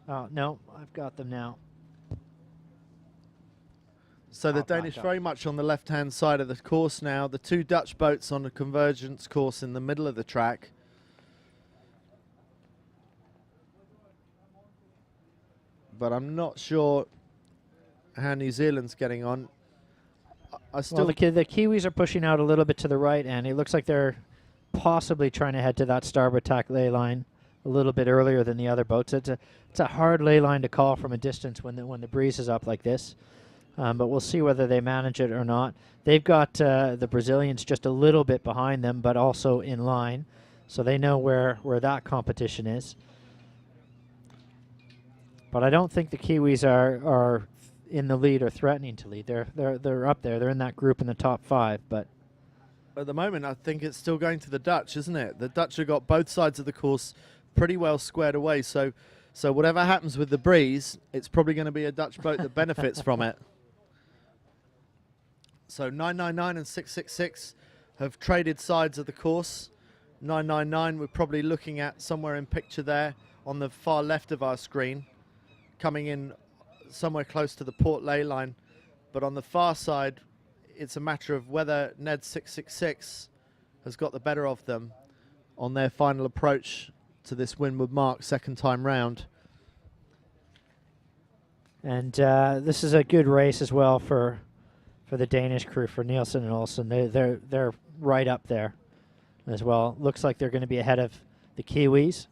A: Oh, no, I've got them now.
B: So the Danish very much on the left-hand side of the course now. The two Dutch boats on a convergence course in the middle of the track. But I'm not sure how New Zealand's getting on. I still
A: Well, the Kiwis are pushing out a little bit to the right, and it looks like they're possibly trying to head to that starboard tack ley line a little bit earlier than the other boats. It's a hard ley line to call from a distance when the breeze is up like this. But we'll see whether they manage it or not. They've got the Brazilians just a little bit behind them, but also in line. So they know where that competition is. But I don't think the Kiwis are in the lead or threatening to lead. They're up there. They're in that group in the top 5. But
B: at the moment, I think it's still going to the Dutch, isn't it? The Dutch have got both sides of the course pretty well squared away. So whatever happens with the breeze, it's probably going to be a Dutch boat that benefits from it. So 999 and 666 have traded sides of the course. 999 we're probably looking at somewhere in picture there on the far left of our screen, coming in somewhere close to the port ley line. But on the far side, it's a matter of whether Ned 666 has got the better of them on their final approach to this Windward Mark second time round.
A: And this is a good race as well for the Danish crew, for Nielsen and Olsen. They're right up there as well. Looks like they're going to be ahead of the Kiwis.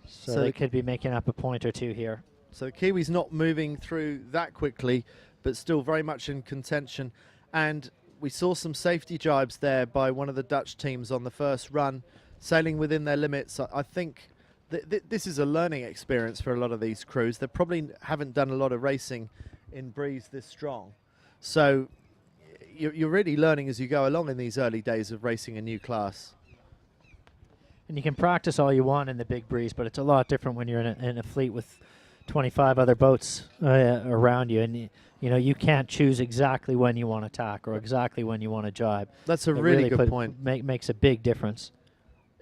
A: So they could be making up a point or two here.
B: So the Kiwis not moving through that quickly, but still very much in contention. And we saw some safety jibes there by one of the Dutch teams on the first run, sailing within their limits. I think this is a learning experience for a lot of these crews. They probably haven't done a lot of racing in breeze this strong. So you're really learning as you go along in these early days of racing a new class.
A: And you can practice all you want in the big breeze, but it's a lot different when you're in a fleet with 25 other boats around you, and you can't choose exactly when you want to tack or exactly when you want to jibe.
B: That's a really good point.
A: Makes a big difference.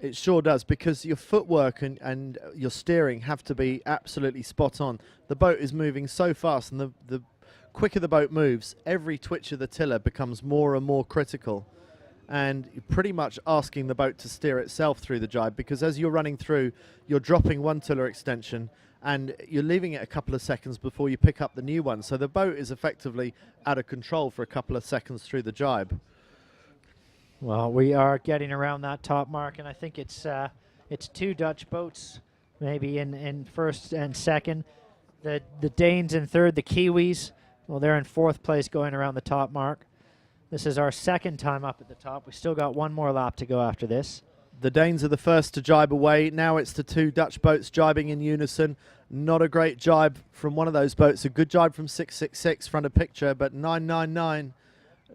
B: It sure does, because your footwork and your steering have to be absolutely spot on. The boat is moving so fast, and the quicker the boat moves, every twitch of the tiller becomes more and more critical. And you're pretty much asking the boat to steer itself through the jibe, because as you're running through, you're dropping one tiller extension and you're leaving it a couple of seconds before you pick up the new one. So the boat is effectively out of control for a couple of seconds through the jibe.
A: Well, we are getting around that top mark, and I think it's two Dutch boats maybe in first and second. The Danes in third, the Kiwis, well, they're in fourth place going around the top mark. This is our second time up at the top. We still got one more lap to go after this.
B: The Danes are the first to jibe away. Now it's the two Dutch boats jibing in unison. Not a great jibe from one of those boats. A good jibe from 666 front of picture, but 999,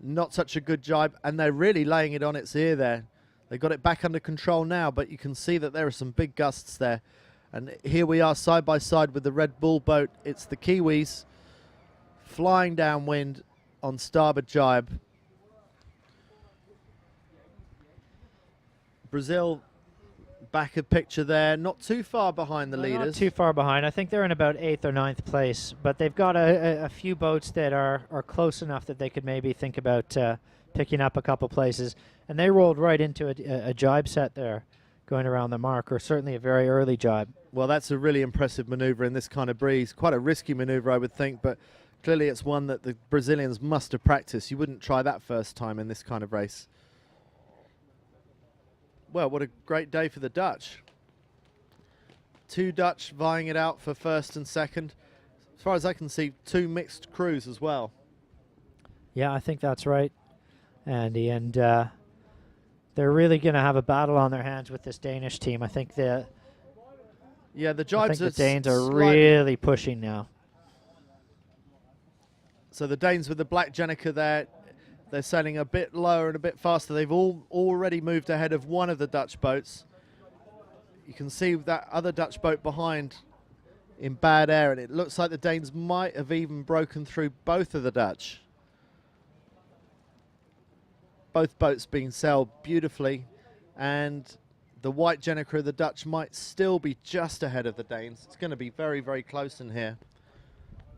B: not such a good jibe. And they're really laying it on its ear there. They got it back under control now, but you can see that there are some big gusts there. And here we are side by side with the Red Bull boat. It's the Kiwis flying downwind on starboard jibe. Brazil back of picture there, not too far behind the leaders.
A: Not too far behind. I think they're in about 8th or 9th place, but they've got a few boats that are close enough that they could maybe think about picking up a couple places. And they rolled right into a jibe set there, going around the mark, or certainly a very early jibe.
B: Well, that's a really impressive maneuver in this kind of breeze. Quite a risky maneuver, I would think, but clearly it's one that the Brazilians must have practiced. You wouldn't try that first time in this kind of race. Well, what a great day for the Dutch. Two Dutch vying it out for first and second. As far as I can see, two mixed crews as well.
A: Yeah, I think that's right, Andy. And they're really going to have a battle on their hands with this Danish team. I think the
B: Jibes
A: the Danes are really pushing now.
B: So the Danes with the black Jenica there, they're sailing a bit lower and a bit faster. They've already moved ahead of one of the Dutch boats. You can see that other Dutch boat behind in bad air, and it looks like the Danes might have even broken through both of the Dutch. Both boats being sailed beautifully, and the white Jenica of the Dutch might still be just ahead of the Danes. It's going to be very, very close in here.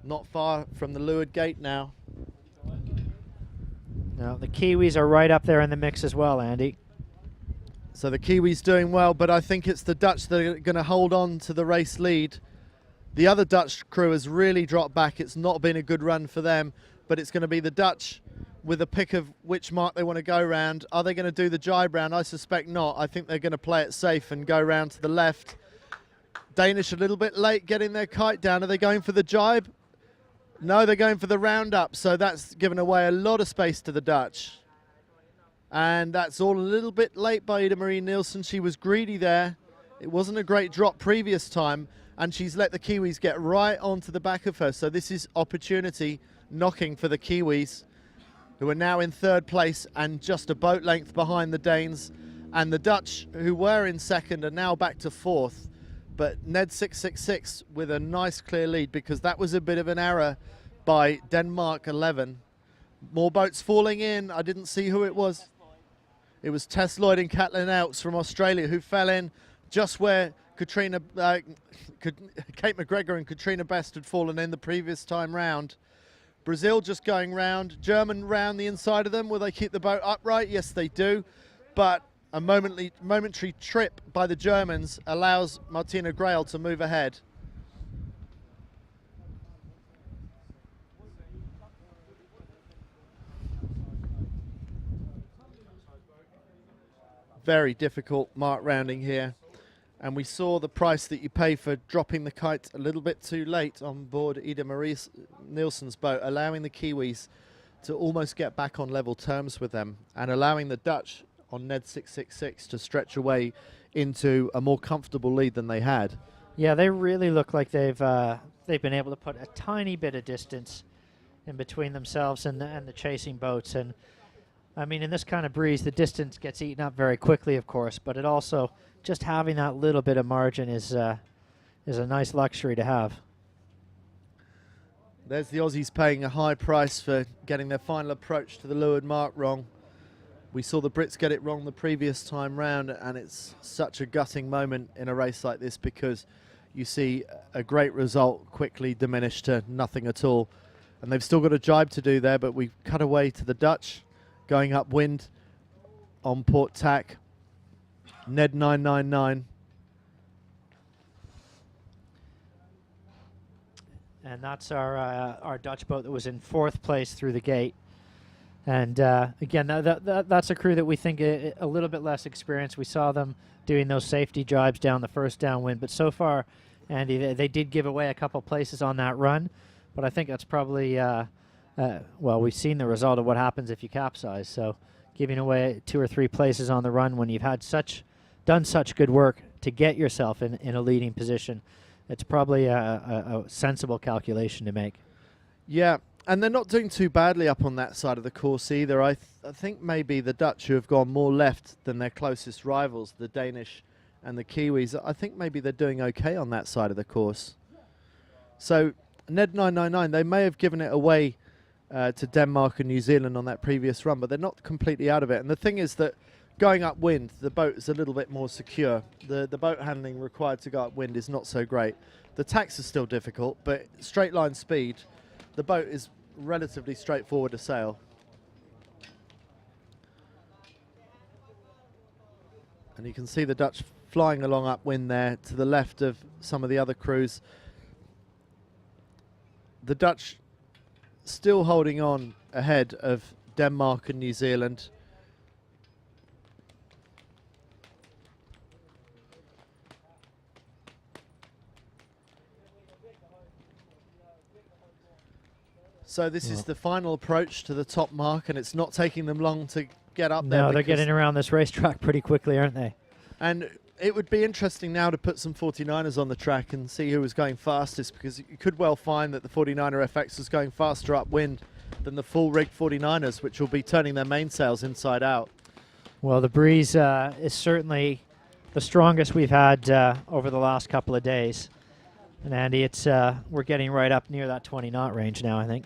B: Not far from the leeward gate now.
A: Now, the Kiwis are right up there in the mix as well, Andy.
B: So the Kiwis doing well, but I think it's the Dutch that are going to hold on to the race lead. The other Dutch crew has really dropped back. It's not been a good run for them, but it's going to be the Dutch with a pick of which mark they want to go round. Are they going to do the jibe round? I suspect not. I think they're going to play it safe and go round to the left. Danish a little bit late getting their kite down. Are they going for the jibe? No, they're going for the roundup, so that's given away a lot of space to the Dutch. And that's all a little bit late by Ida Marie Nielsen. She was greedy there. It wasn't a great drop previous time, and she's let the Kiwis get right onto the back of her. So this is opportunity knocking for the Kiwis, who are now in third place and just a boat length behind the Danes. And the Dutch, who were in second, are now back to fourth. But Ned 666 with a nice clear lead, because that was a bit of an error by Denmark 11. More boats falling in. I didn't see who it was. It was Tess Lloyd and Caitlin Elks from Australia who fell in just where Kate McGregor and Katrina Best had fallen in the previous time round. Brazil just going round. German round the inside of them. Will they keep the boat upright? Yes, they do. But a momentary trip by the Germans allows Martina Grail to move ahead. Very difficult mark rounding here. And we saw the price that you pay for dropping the kite a little bit too late on board Ida Marie Nielsen's boat, allowing the Kiwis to almost get back on level terms with them, and allowing the Dutch on Ned 666 to stretch away into a more comfortable lead than they had.
A: Yeah, they really look like they've been able to put a tiny bit of distance in between themselves and the chasing boats. And I mean, in this kind of breeze, the distance gets eaten up very quickly, of course, but it also, just having that little bit of margin is a nice luxury to have.
B: There's the Aussies paying a high price for getting their final approach to the leeward mark wrong. We saw the Brits get it wrong the previous time round, and it's such a gutting moment in a race like this, because you see a great result quickly diminish to nothing at all. And they've still got a jibe to do there, but we've cut away to the Dutch going upwind on port tack. Ned 999.
A: And that's our Dutch boat that was in fourth place through the gate. And again, that's a crew that we think a little bit less experienced. We saw them doing those safety jibes down the first downwind, but so far, Andy, they did give away a couple places on that run. But I think that's probably, well, we've seen the result of what happens if you capsize. So giving away 2 or 3 places on the run when you've had such done such good work to get yourself in a leading position, it's probably a sensible calculation to make.
B: Yeah, and they're not doing too badly up on that side of the course either. I think maybe the Dutch, who have gone more left than their closest rivals, the Danish and the Kiwis, I think maybe they're doing okay on that side of the course. So Ned 999, they may have given it away to Denmark and New Zealand on that previous run, but they're not completely out of it. And the thing is that going upwind, the boat is a little bit more secure. The boat handling required to go upwind is not so great. The tacks are still difficult, but straight line speed, the boat is relatively straightforward to sail. And you can see the Dutch flying along upwind there to the left of some of the other crews. The Dutch still holding on ahead of Denmark and New Zealand. So this is the final approach to the top mark, and it's not taking them long to get up there.
A: No, they're getting around this racetrack pretty quickly, aren't they?
B: And it would be interesting now to put some 49ers on the track and see who was going fastest, because you could well find that the 49er FX was going faster upwind than the full rig 49ers, which will be turning their mainsails inside out.
A: Well, the breeze is certainly the strongest we've had over the last couple of days. And Andy, it's we're getting right up near that 20 knot range now, I think.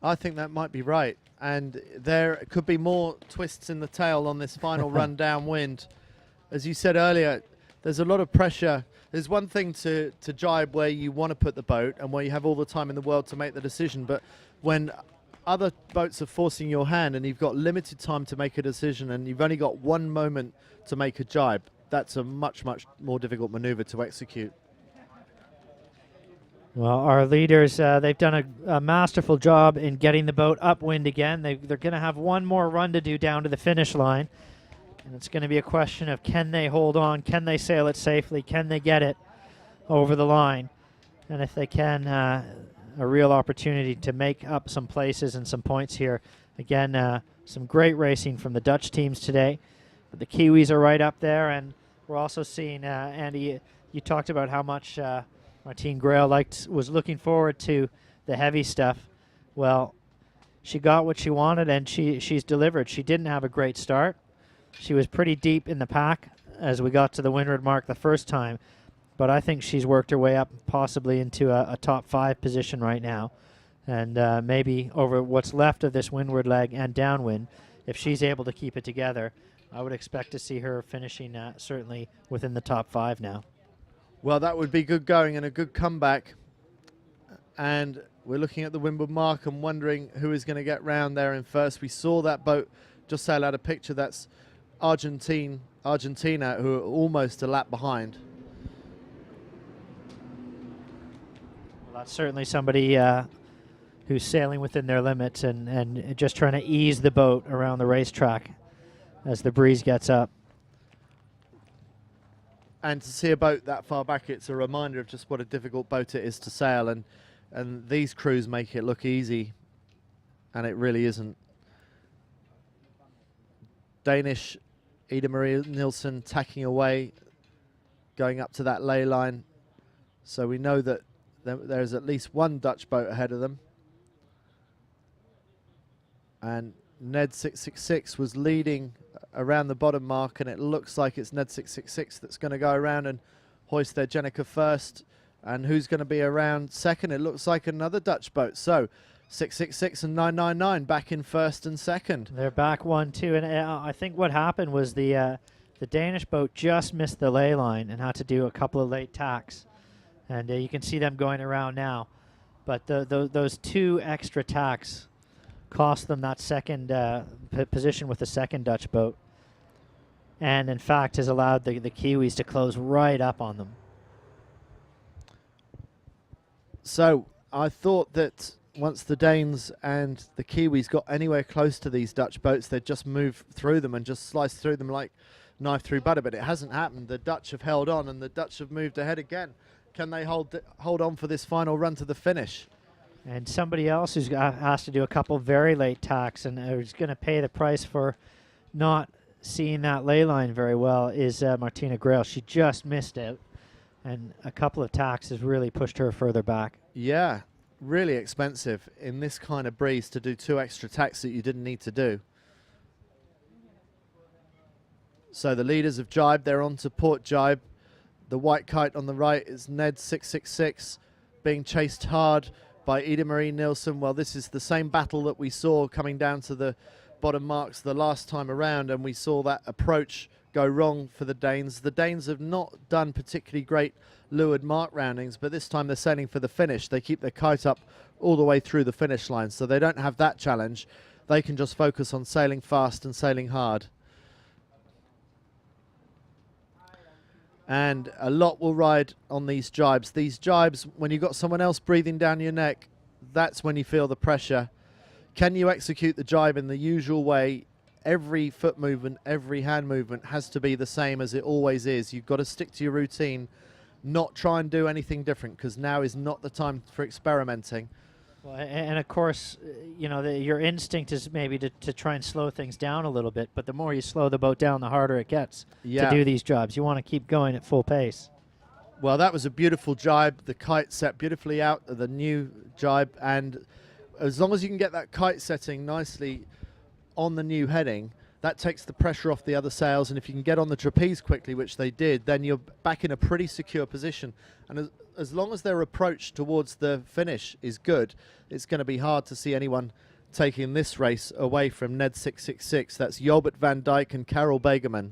B: I think that might be right. And there could be more twists in the tail on this final run downwind. As you said earlier, there's a lot of pressure. There's one thing to jibe where you want to put the boat and where you have all the time in the world to make the decision. But when other boats are forcing your hand and you've got limited time to make a decision and you've only got one moment to make a jibe, that's a much, much more difficult maneuver to execute.
A: Well, our leaders, they've done a masterful job in getting the boat upwind again. They're going to have one more run to do down to the finish line. And it's going to be a question of, can they hold on? Can they sail it safely? Can they get it over the line? And if they can, a real opportunity to make up some places and some points here. Again, some great racing from the Dutch teams today. But the Kiwis are right up there. And we're also seeing, Andy, you talked about how much Martine Grail was looking forward to the heavy stuff. Well, she got what she wanted, and she's delivered. She didn't have a great start. She was pretty deep in the pack as we got to the windward mark the first time, but I think she's worked her way up possibly into a top 5 position right now. And maybe over what's left of this windward leg and downwind, if she's able to keep it together, I would expect to see her finishing certainly within the top 5 now.
B: Well, that would be good going and a good comeback. And we're looking at the windward mark and wondering who is going to get round there in first. We saw that boat just sail out a picture. That's Argentina, who are almost a lap behind.
A: Well, that's certainly somebody who's sailing within their limits and just trying to ease the boat around the racetrack as the breeze gets up.
B: And to see a boat that far back, it's a reminder of just what a difficult boat it is to sail. And these crews make it look easy, and it really isn't. Danish Ida Marie Nielsen tacking away, going up to that ley line. So we know that there's at least one Dutch boat ahead of them. And Ned 666 was leading around the bottom mark, and it looks like it's Ned 666 that's going to go around and hoist their Jenica first. And who's going to be around second? It looks like another Dutch boat. So 666 and 999 back in first and second.
A: They're back 1-2, and I think what happened was the Danish boat just missed the ley line and had to do a couple of late tacks. And you can see them going around now. But those 2 extra tacks cost them that second position with the second Dutch boat, and in fact has allowed the Kiwis to close right up on them.
B: So I thought that once the Danes and the Kiwis got anywhere close to these Dutch boats, they'd just move through them and just slice through them like knife through butter, but it hasn't happened. The Dutch have held on, and the Dutch have moved ahead again. Can they hold on for this final run to the finish?
A: And somebody else who's has to do a couple very late tacks and is going to pay the price for not seeing that ley line very well is Martina Grail. She just missed it, and a couple of tacks has really pushed her further back.
B: Yeah, really expensive in this kind of breeze to do 2 extra tacks that you didn't need to do. So the leaders of Jibe, they're on to Port Jibe. The white kite on the right is Ned 666 being chased hard by Ida Marie Nilsson. Well, this is the same battle that we saw coming down to the bottom marks the last time around, and we saw that approach go wrong for the Danes. The Danes have not done particularly great leeward mark roundings, but this time they're sailing for the finish. They keep their kite up all the way through the finish line, so they don't have that challenge. They can just focus on sailing fast and sailing hard. And a lot will ride on these jibes. These jibes, when you've got someone else breathing down your neck, that's when you feel the pressure. Can you execute the jibe in the usual way? Every foot movement, every hand movement has to be the same as it always is. You've got to stick to your routine, not try and do anything different, because now is not the time for experimenting.
A: Well, and of course, you know, your instinct is maybe to try and slow things down a little bit, but the more you slow the boat down, the harder it gets to do these jobs. You want to keep going at full pace.
B: Well, that was a beautiful jibe. The kite set beautifully out of the new jibe, and as long as you can get that kite setting nicely on the new heading, that takes the pressure off the other sails, and if you can get on the trapeze quickly, which they did, then you're back in a pretty secure position. And as long as their approach towards the finish is good, it's going to be hard to see anyone taking this race away from Ned 666. That's Jobert van Dijk and Carol Begerman.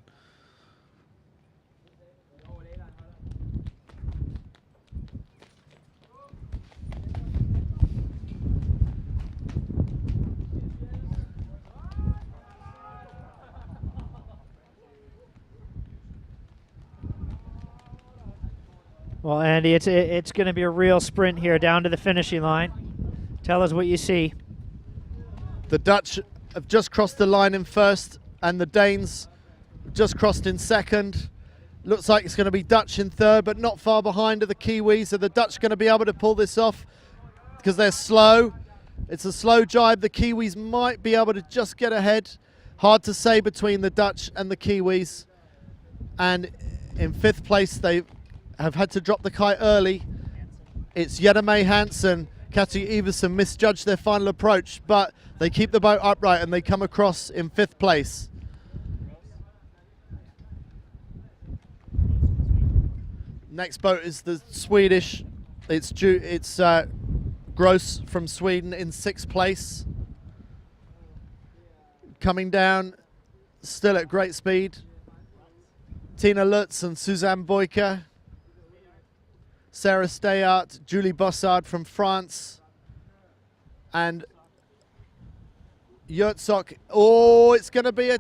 A: Well, Andy, it's going to be a real sprint here down to the finishing line. Tell us what you see.
B: The Dutch have just crossed the line in first, and the Danes have just crossed in second. Looks like it's going to be Dutch in third, but not far behind are the Kiwis. Are the Dutch going to be able to pull this off? Because they're slow. It's a slow jibe. The Kiwis might be able to just get ahead. Hard to say between the Dutch and the Kiwis. And in fifth place, they have had to drop the kite early. It's Jedeme Hansen. Katja Iversen misjudged their final approach, but they keep the boat upright and they come across in fifth place. Next boat is the Swedish. It's Gross from Sweden in sixth place. Coming down, still at great speed. Tina Lutz and Suzanne Boyka. Sarah Stayart, Julie Bossard from France, and Yurtsok. Oh, it's going to be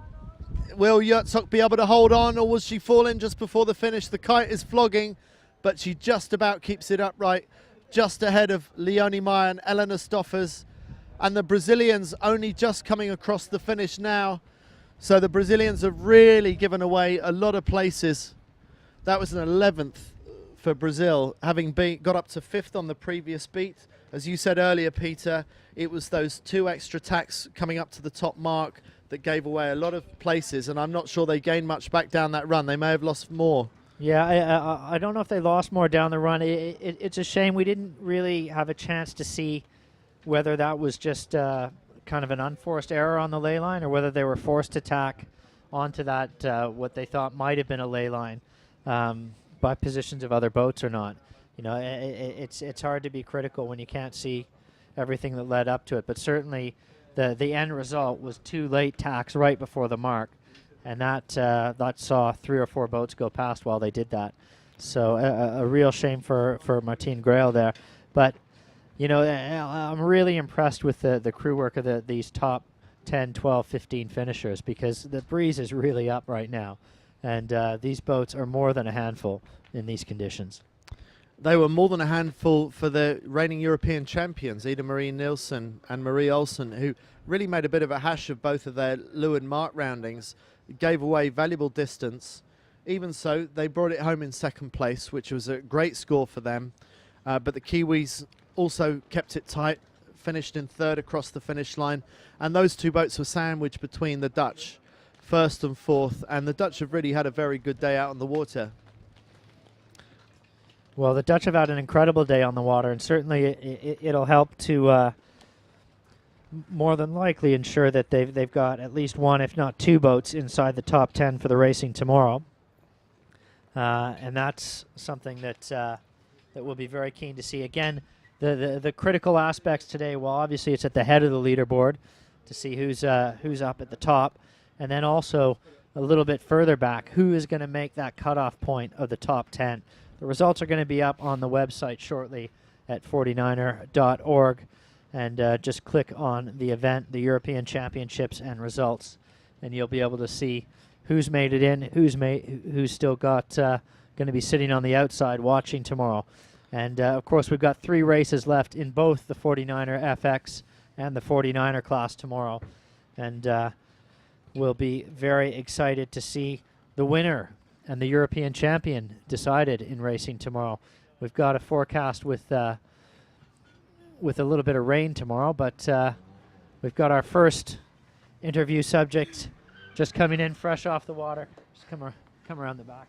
B: will Yurtsok be able to hold on, or will she fall in just before the finish? The kite is flogging, but she just about keeps it upright, just ahead of Leonie Meyer and Elena Stoffers, and the Brazilians only just coming across the finish now. So the Brazilians have really given away a lot of places. That was an 11th. For Brazil, having got up to fifth on the previous beat. As you said earlier, Peter, it was those 2 extra tacks coming up to the top mark that gave away a lot of places, and I'm not sure they gained much back down that run. They may have lost more.
A: Yeah, I don't know if they lost more down the run. It's a shame we didn't really have a chance to see whether that was just kind of an unforced error on the ley line, or whether they were forced to tack onto that what they thought might have been a ley line. By positions of other boats or not. You know, it's hard to be critical when you can't see everything that led up to it, but certainly the end result was 2 late tacks right before the mark, and that saw 3 or 4 boats go past while they did that. So a real shame for Martine Grail there. But, you know, I'm really impressed with the crew work of these top 10, 12, 15 finishers, because the breeze is really up right now. And these boats are more than a handful in these conditions.
B: They were more than a handful for the reigning European champions, Ida Marie Nilsson and Marie Olsen, who really made a bit of a hash of both of their leeward mark roundings, gave away valuable distance. Even so, they brought it home in second place, which was a great score for them. But the Kiwis also kept it tight, finished in third across the finish line. And those 2 boats were sandwiched between the Dutch first and fourth, and the Dutch have really had a very good day out on the water.
A: Well, the Dutch have had an incredible day on the water, and certainly it'll help to more than likely ensure that they've got at least one, if not two, boats inside the top 10 for the racing tomorrow. And that's something that that we'll be very keen to see. Again, the critical aspects today, well, obviously it's at the head of the leaderboard to see who's up at the top, and then also a little bit further back, who is going to make that cutoff point of the top 10. The results are going to be up on the website shortly at 49er.org, and just click on the event, the European Championships and results, and you'll be able to see who's made it in, who's still got going to be sitting on the outside watching tomorrow. And of course, we've got 3 races left in both the 49er FX and the 49er class tomorrow, and we'll be very excited to see the winner and the European champion decided in racing tomorrow. We've got a forecast with a little bit of rain tomorrow, but we've got our first interview subject just coming in fresh off the water. Just come around the back.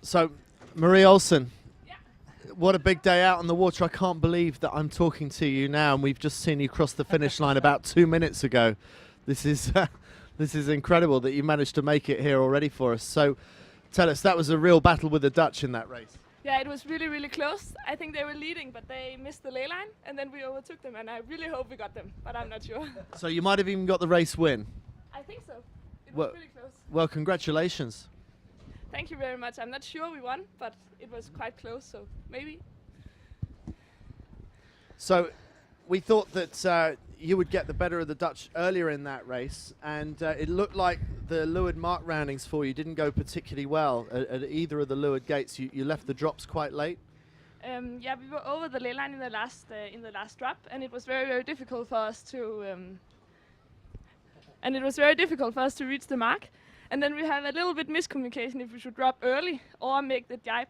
B: So, Marie Olsen, what a big day out on the water. I can't believe that I'm talking to you now, and we've just seen you cross the finish line about 2 minutes ago. This is incredible that you managed to make it here already for us. So tell us, that was a real battle with the Dutch in that race.
H: Yeah, it was really, really close. I think they were leading, but they missed the ley line, and then we overtook them, and I really hope we got them, but I'm not sure.
B: So you might have even got the race win.
H: I think so. It was really close.
B: Well, congratulations.
H: Thank you very much. I'm not sure we won, but it was quite close, so maybe.
B: So we thought that you would get the better of the Dutch earlier in that race, and it looked like the leeward mark roundings for you didn't go particularly well at either of the leeward gates. You left the drops quite late.
H: Yeah, we were over the ley line in the last drop, and it was very, very difficult for us to reach the mark. And then we had a little bit miscommunication if we should drop early or make the jibe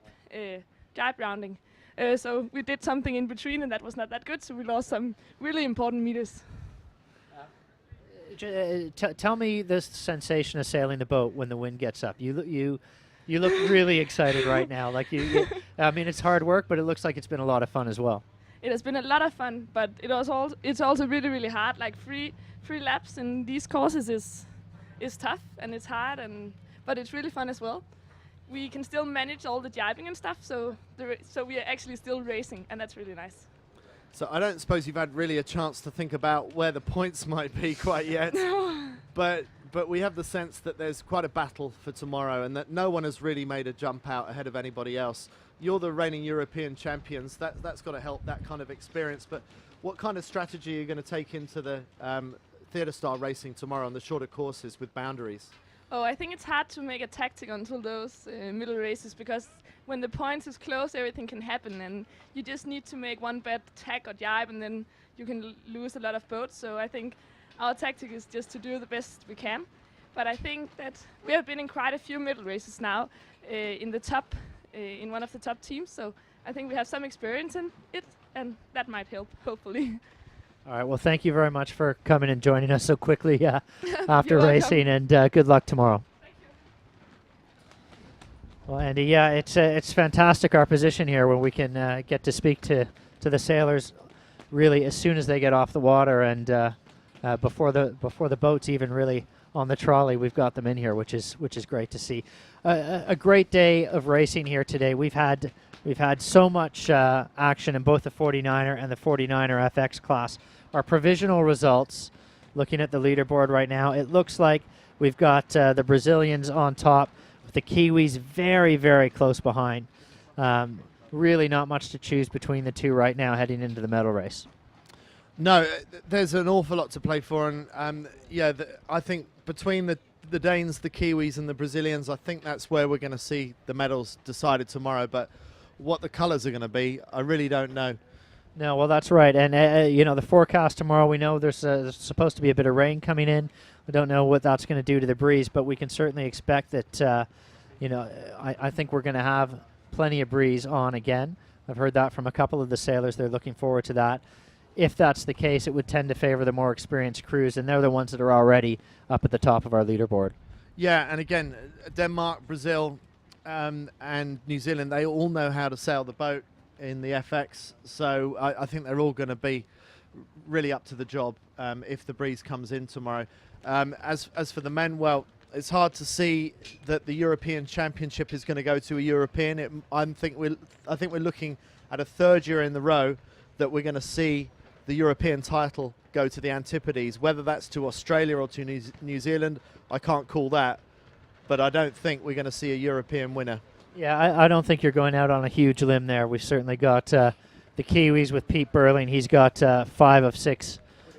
H: rounding. So we did something in between, and that was not that good, so we lost some really important meters.
A: Tell me the sensation of sailing the boat when the wind gets up. You look really excited right now. Like I mean, it's hard work, but it looks like it's been a lot of fun as well.
H: It has been a lot of fun, but it's also really, really hard. Like three laps in these courses is tough and it's hard, but it's really fun as well. We can still manage all the jibing and stuff, so we are actually still racing, and that's really nice.
B: So I don't suppose you've had really a chance to think about where the points might be quite yet.
H: No.
B: But we have the sense that there's quite a battle for tomorrow, and that no one has really made a jump out ahead of anybody else. You're the reigning European champions. That's got to help that kind of experience. But what kind of strategy are you going to take into the theatre style racing tomorrow on the shorter courses with boundaries?
H: Oh, I think it's hard to make a tactic until those middle races, because when the points is close, everything can happen, and you just need to make one bad tack or jibe, and then you can lose a lot of boats. So I think our tactic is just to do the best we can. But I think that we have been in quite a few middle races now in the top, in one of the top teams. So I think we have some experience in it, and that might help, hopefully.
A: All right. Well, thank you very much for coming and joining us so quickly after
H: You're
A: racing, and good luck tomorrow.
H: Thank you.
A: Well, Andy, yeah, it's fantastic our position here when we can get to speak to the sailors really as soon as they get off the water, and before the boat's even really on the trolley, we've got them in here, which is great to see. A great day of racing here today. We've had so much action in both the 49er and the 49er FX class. Our provisional results, looking at the leaderboard right now, it looks like we've got the Brazilians on top, with the Kiwis very, very close behind. Really not much to choose between the two right now heading into the medal race.
B: No, there's an awful lot to play for, and I think between the Danes, the Kiwis and the Brazilians, I think that's where we're going to see the medals decided tomorrow. But what the colours are going to be, I really don't know.
A: No, well, that's right. And, the forecast tomorrow, we know there's supposed to be a bit of rain coming in. We don't know what that's going to do to the breeze, but we can certainly expect that, I think we're going to have plenty of breeze on again. I've heard that from a couple of the sailors. They're looking forward to that. if that's the case, it would tend to favor the more experienced crews, and they're the ones that are already up at the top of our leaderboard.
B: Yeah, and again, Denmark, Brazil, and New Zealand, they all know how to sail the boat in the FX, so I think they're all going to be really up to the job if the breeze comes in tomorrow. As for the men, well, it's hard to see that the European Championship is going to go to a European. I think we're looking at a third year in the row that we're going to see the European title go to the Antipodes. Whether that's to Australia or to New Zealand, I can't call that, but I don't think we're going to see a European winner.
A: Yeah, I don't think you're going out on a huge limb there. We've certainly got the Kiwis with Pete Burling. He's got 5 of 6,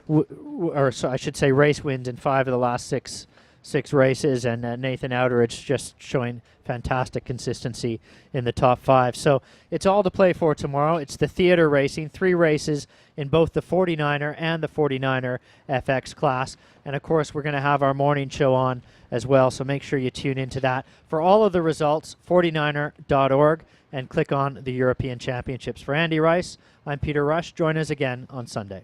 A: I should say race wins in 5 of the last six races, and Nathan Outeridge just showing fantastic consistency in the top 5. So it's all to play for tomorrow. It's the theater racing, 3 races in both the 49er and the 49er FX class. And of course, we're going to have our morning show on as well, so make sure you tune into that. For all of the results, 49er.org, and click on the European Championships. For Andy Rice, I'm Peter Rush. Join us again on Sunday.